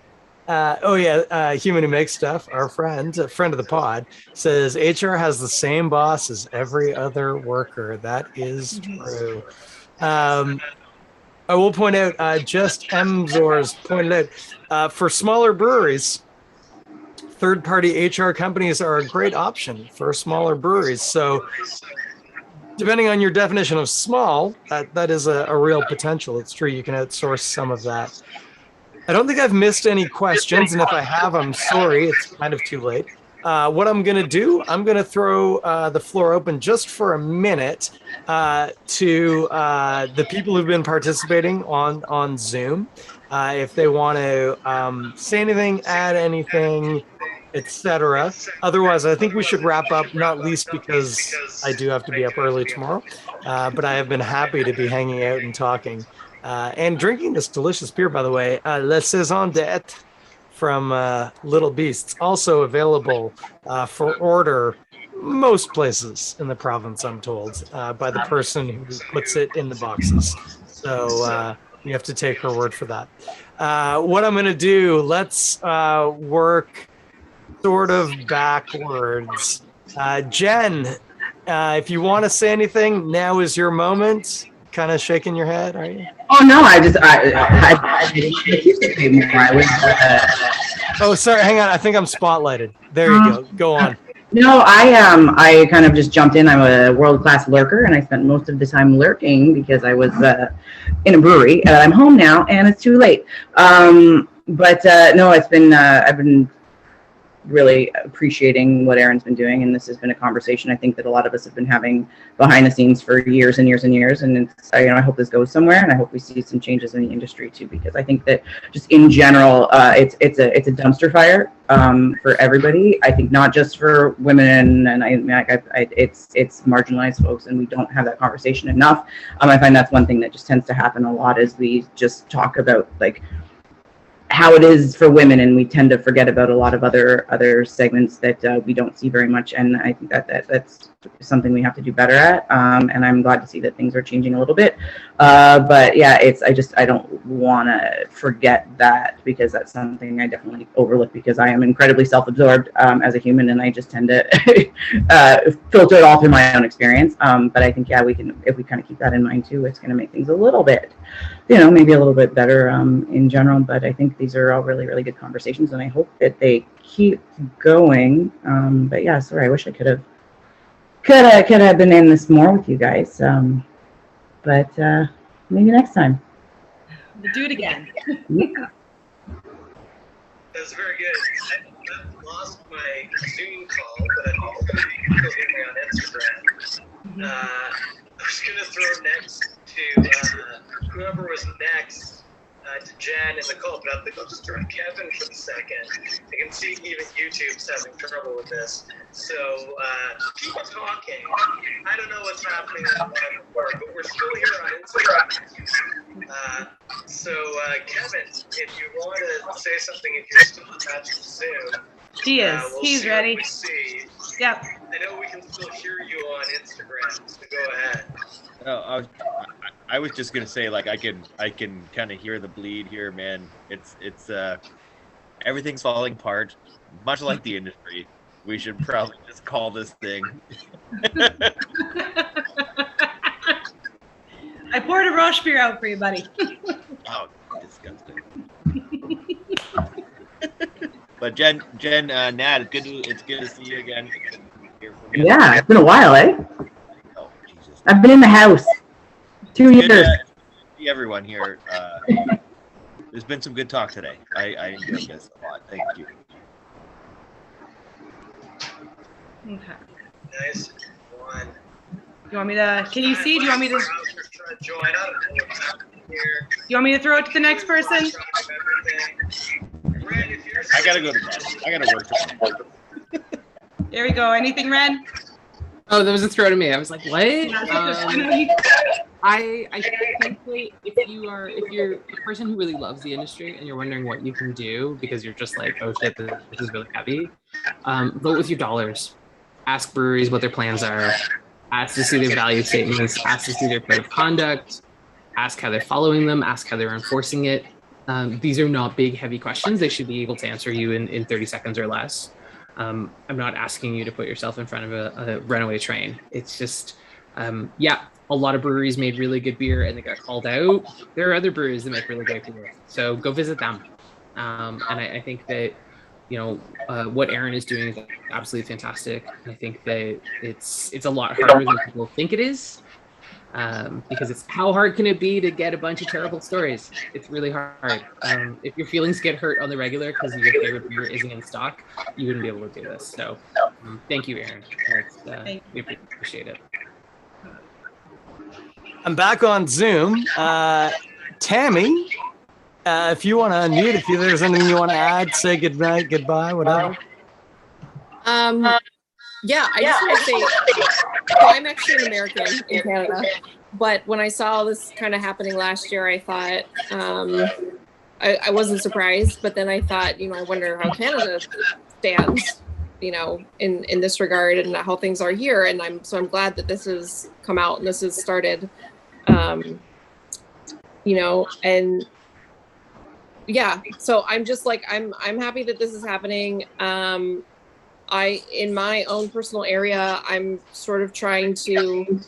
Human Who Makes Stuff, our friend, a friend of the pod, says HR has the same boss as every other worker. That is true. I will point out, just Emzor's pointed out, for smaller breweries, third-party HR companies are a great option for smaller breweries. So depending on your definition of small, that is a real potential. It's true, you can outsource some of that. I don't think I've missed any questions, and if I have, I'm sorry. It's kind of too late. What I'm going to do, I'm going to throw the floor open just for a minute to the people who've been participating on Zoom. If they want to say anything, add anything, etc. Otherwise, I think we should wrap up, not least because I do have to be up early tomorrow. But I have been happy to be hanging out and talking. And drinking this delicious beer, by the way, La Saison d'Être from Little Beasts, also available for order most places in the province, I'm told, by the person who puts it in the boxes. So you have to take her word for that. What I'm going to do, let's work sort of backwards. Jen, if you want to say anything, now is your moment. Kind of shaking your head, are you? Oh no, I didn't say more. I was. Oh, sorry. Hang on. I think I'm spotlighted. There you go. Go on. No, I kind of just jumped in. I'm a world-class lurker, and I spent most of the time lurking because I was in a brewery. I'm home now, and it's too late. No, it's been. I've been really appreciating what Erin's been doing, and this has been a conversation I think that a lot of us have been having behind the scenes for years and years and years. And it's, I hope this goes somewhere, and I hope we see some changes in the industry too, because I think that just in general, it's a dumpster fire for everybody. I think not just for women, and it's marginalized folks, and we don't have that conversation enough. I find that's one thing that just tends to happen a lot, is we just talk about like how it is for women, and we tend to forget about a lot of other segments that we don't see very much. And I think that's something we have to do better at. And I'm glad to see that things are changing a little bit. But yeah, I don't want to forget that, because that's something I definitely overlook, because I am incredibly self-absorbed as a human, and I just tend to filter it all through my own experience. But I think, yeah, if we kind of keep that in mind too, it's going to make things a little bit, maybe a little bit better in general. But I think these are all really, really good conversations, and I hope that they keep going. But yeah, sorry, I wish I could have been in this more with you guys. But maybe next time. We'll do it again. That's very good. I lost my Zoom call, but I'm still hearing me on Instagram. I was going to throw next to whoever was next to Jen in the call, but I think I'll just throw Kevin for the second. I can see even YouTube's having trouble with this. So keep talking. I don't know what's happening on work, but we're still here on Instagram. Kevin, if you want to say something, if you're still attached to Zoom. He is. We'll He's ready. Yeah. I know we can still hear you on Instagram, so go ahead. Oh, I was just gonna say, like, I can kind of hear the bleed here, man. It's everything's falling apart, much like the industry. We should probably just call this thing. I poured a Roche beer out for you, buddy. Oh, disgusting. But Jen, Nat, it's good to see you again. Yeah, it's been a while, eh? Oh, Jesus. I've been in the house 2 Good years. to see everyone here. There's been some good talk today. I enjoyed this a lot. Thank you. Okay. Nice one. You want me to, can you see? Do you want me to, you want me to throw it to the next person? I gotta go to bed. I gotta work. There we go. Anything, Ren? Oh, that was a throw to me. I was like, what? I think that if you're a person who really loves the industry and you're wondering what you can do because you're just like, oh shit, this is really heavy, vote with your dollars. Ask breweries what their plans are. Ask to see their value statements. Ask to see their code of conduct. Ask how they're following them. Ask how they're enforcing it. These are not big, heavy questions. They should be able to answer you in 30 seconds or less. I'm not asking you to put yourself in front of a runaway train. It's just, yeah, a lot of breweries made really good beer and they got called out. There are other breweries that make really great beer. So go visit them. And I think that, you know, what Erin is doing is absolutely fantastic. I think that it's a lot harder than people think it is. Because it's how hard can it be to get a bunch of terrible stories? It's really hard. If your feelings get hurt on the regular because your favorite beer isn't in stock, you wouldn't be able to do this. So thank you, Erin. We appreciate it. I'm back on Zoom. Tammy, if you want to unmute, if there's anything you want to add, say good night, goodbye, whatever. Yeah, I just want to say, so I'm actually an American in Canada, but when I saw this kind of happening last year, I thought, I wasn't surprised, but then I thought, you know, I wonder how Canada stands, you know, in this regard and how things are here. And I'm glad that this has come out and this has started, you know, and yeah, so I'm just like, I'm happy that this is happening. In my own personal area, I'm sort of trying to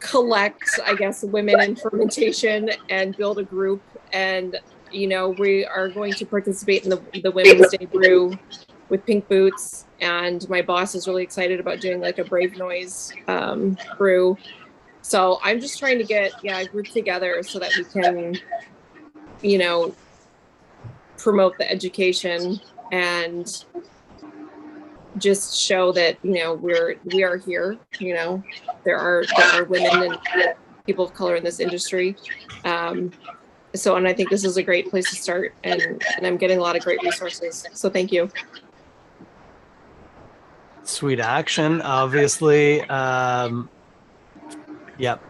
collect, I guess, women in fermentation and build a group. And, you know, we are going to participate in the Women's Day brew with Pink Boots. And my boss is really excited about doing like a Brave Noise brew. So I'm just trying to get, a group together so that we can, you know, promote the education and just show that, you know, we are here, you know, there are women and people of color in this industry. And I think this is a great place to start, and I'm getting a lot of great resources. So thank you. Sweet action, obviously. Yep.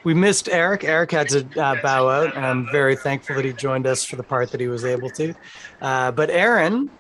We missed Eric. Eric had to bow out, and I'm very thankful that he joined us for the part that he was able to. But Erin,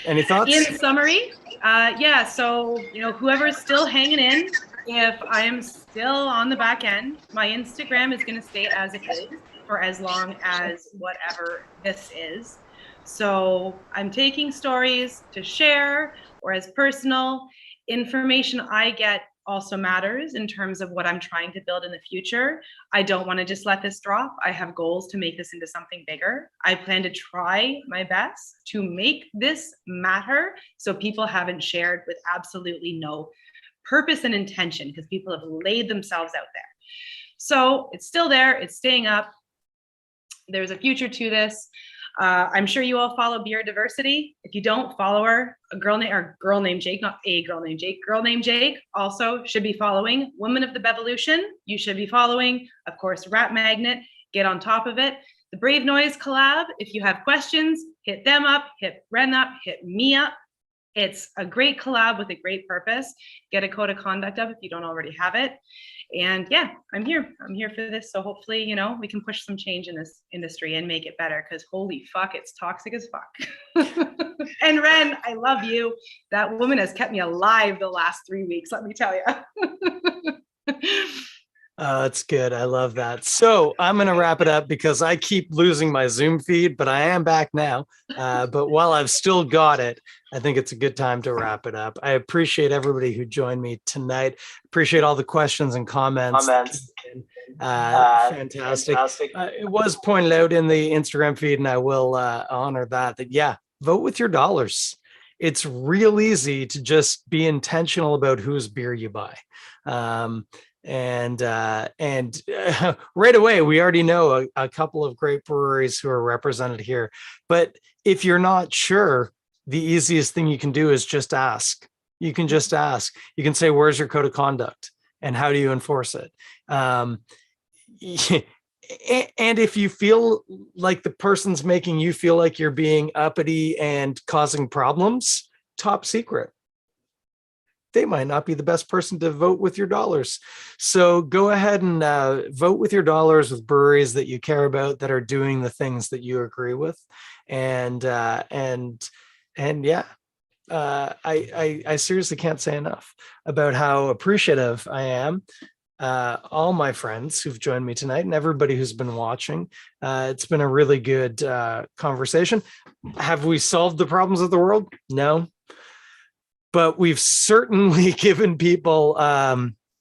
any thoughts? In summary, yeah, so, you know, whoever's still hanging in, if I am still on the back end, my Instagram is going to stay as it is for as long as whatever this is. So I'm taking stories to share or as personal information I get also matters in terms of what I'm trying to build in the future. I don't want to just let this drop. I have goals to make this into something bigger. I plan to try my best to make this matter so people haven't shared with absolutely no purpose and intention because people have laid themselves out there. So it's still there. It's staying up. There's a future to this. I'm sure you all follow Beer Diversity. If you don't, follow her. A girl named Jake, not a girl named Jake. Girl named Jake also should be following. Women of the Bevolution, you should be following. Of course, Rat Magnet, get on top of it. The Brave Noise collab, if you have questions, hit them up, hit Ren up, hit me up. It's a great collab with a great purpose. Get a code of conduct up if you don't already have it. And yeah, I'm here for this. So hopefully, you know, we can push some change in this industry and make it better, because holy fuck, it's toxic as fuck. And Ren, I love you. That woman has kept me alive the last 3 weeks, let me tell you. That's good. I love that. So I'm going to wrap it up because I keep losing my Zoom feed, but I am back now. But while I've still got it, I think it's a good time to wrap it up. I appreciate everybody who joined me tonight. Appreciate all the questions and comments. Fantastic. It was pointed out in the Instagram feed, and I will honor that yeah, vote with your dollars. It's real easy to just be intentional about whose beer you buy. And right away, we already know a couple of great breweries who are represented here. But if you're not sure, the easiest thing you can do is just ask. You can just ask. You can say, where's your code of conduct? And how do you enforce it? And if you feel like the person's making you feel like you're being uppity and causing problems, top secret. They might not be the best person to vote with your dollars. So go ahead and vote with your dollars with breweries that you care about, that are doing the things that you agree with. And yeah, I seriously can't say enough about how appreciative I am. All my friends who've joined me tonight and everybody who's been watching. It's been a really good conversation. Have we solved the problems of the world? No. But we've certainly given people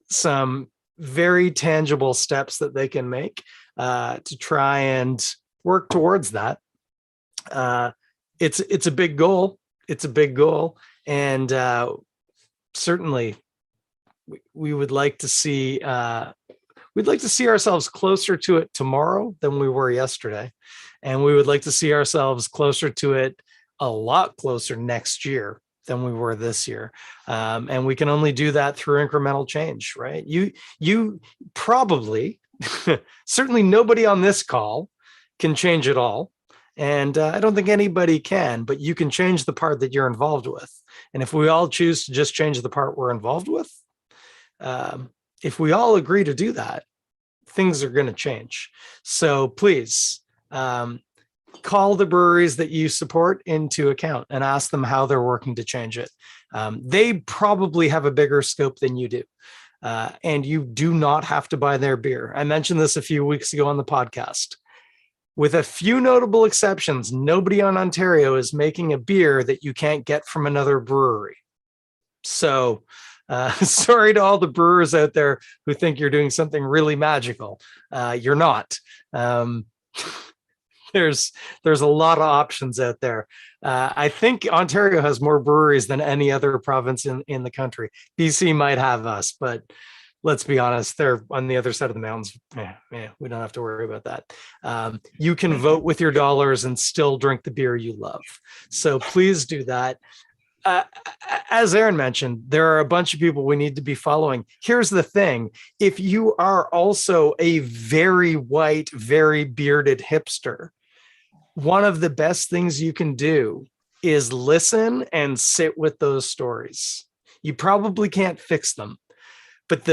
some very tangible steps that they can make to try and work towards that. It's a big goal. It's a big goal, and certainly we would like to see. We'd like to see ourselves closer to it tomorrow than we were yesterday, and we would like to see ourselves closer to it, a lot closer next year than we were this year. And we can only do that through incremental change, right? You probably, certainly nobody on this call can change it all. And I don't think anybody can, but you can change the part that you're involved with. And if we all choose to just change the part we're involved with, if we all agree to do that, things are going to change. So please, call the breweries that you support into account and ask them how they're working to change it. They probably have a bigger scope than you do. And you do not have to buy their beer. I mentioned this a few weeks ago on the podcast. With a few notable exceptions, nobody on Ontario is making a beer that you can't get from another brewery. So sorry to all the brewers out there who think you're doing something really magical. You're not. There's a lot of options out there. I think Ontario has more breweries than any other province in the country. BC might have us, but let's be honest, they're on the other side of the mountains. Yeah, we don't have to worry about that. You can vote with your dollars and still drink the beer you love. So please do that. As Erin mentioned, there are a bunch of people we need to be following. Here's the thing. If you are also a very white, very bearded hipster, one of the best things you can do is listen and sit with those stories. You probably can't fix them, but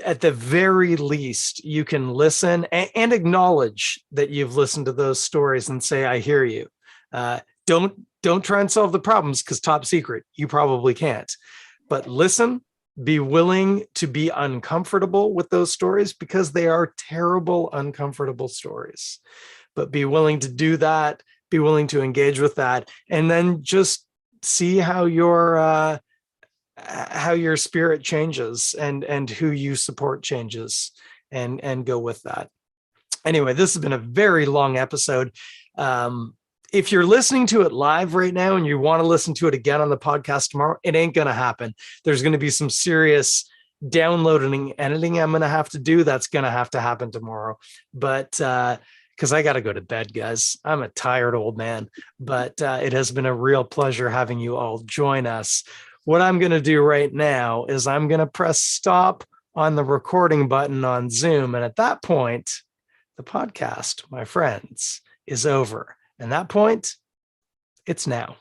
at the very least, you can listen and acknowledge that you've listened to those stories and say, I hear you. Don't try and solve the problems, because top secret, you probably can't. But listen, be willing to be uncomfortable with those stories, because they are terrible, uncomfortable stories. But be willing to do that, be willing to engage with that, and then just see how your spirit changes and who you support changes, and go with that. Anyway, this has been a very long episode. If you're listening to it live right now and you want to listen to it again on the podcast tomorrow, it ain't going to happen. There's going to be some serious downloading and editing I'm going to have to do. That's going to have to happen tomorrow. But because I got to go to bed, guys. I'm a tired old man. But it has been a real pleasure having you all join us. What I'm going to do right now is I'm going to press stop on the recording button on Zoom. And at that point, the podcast, my friends, is over. And that point, it's now.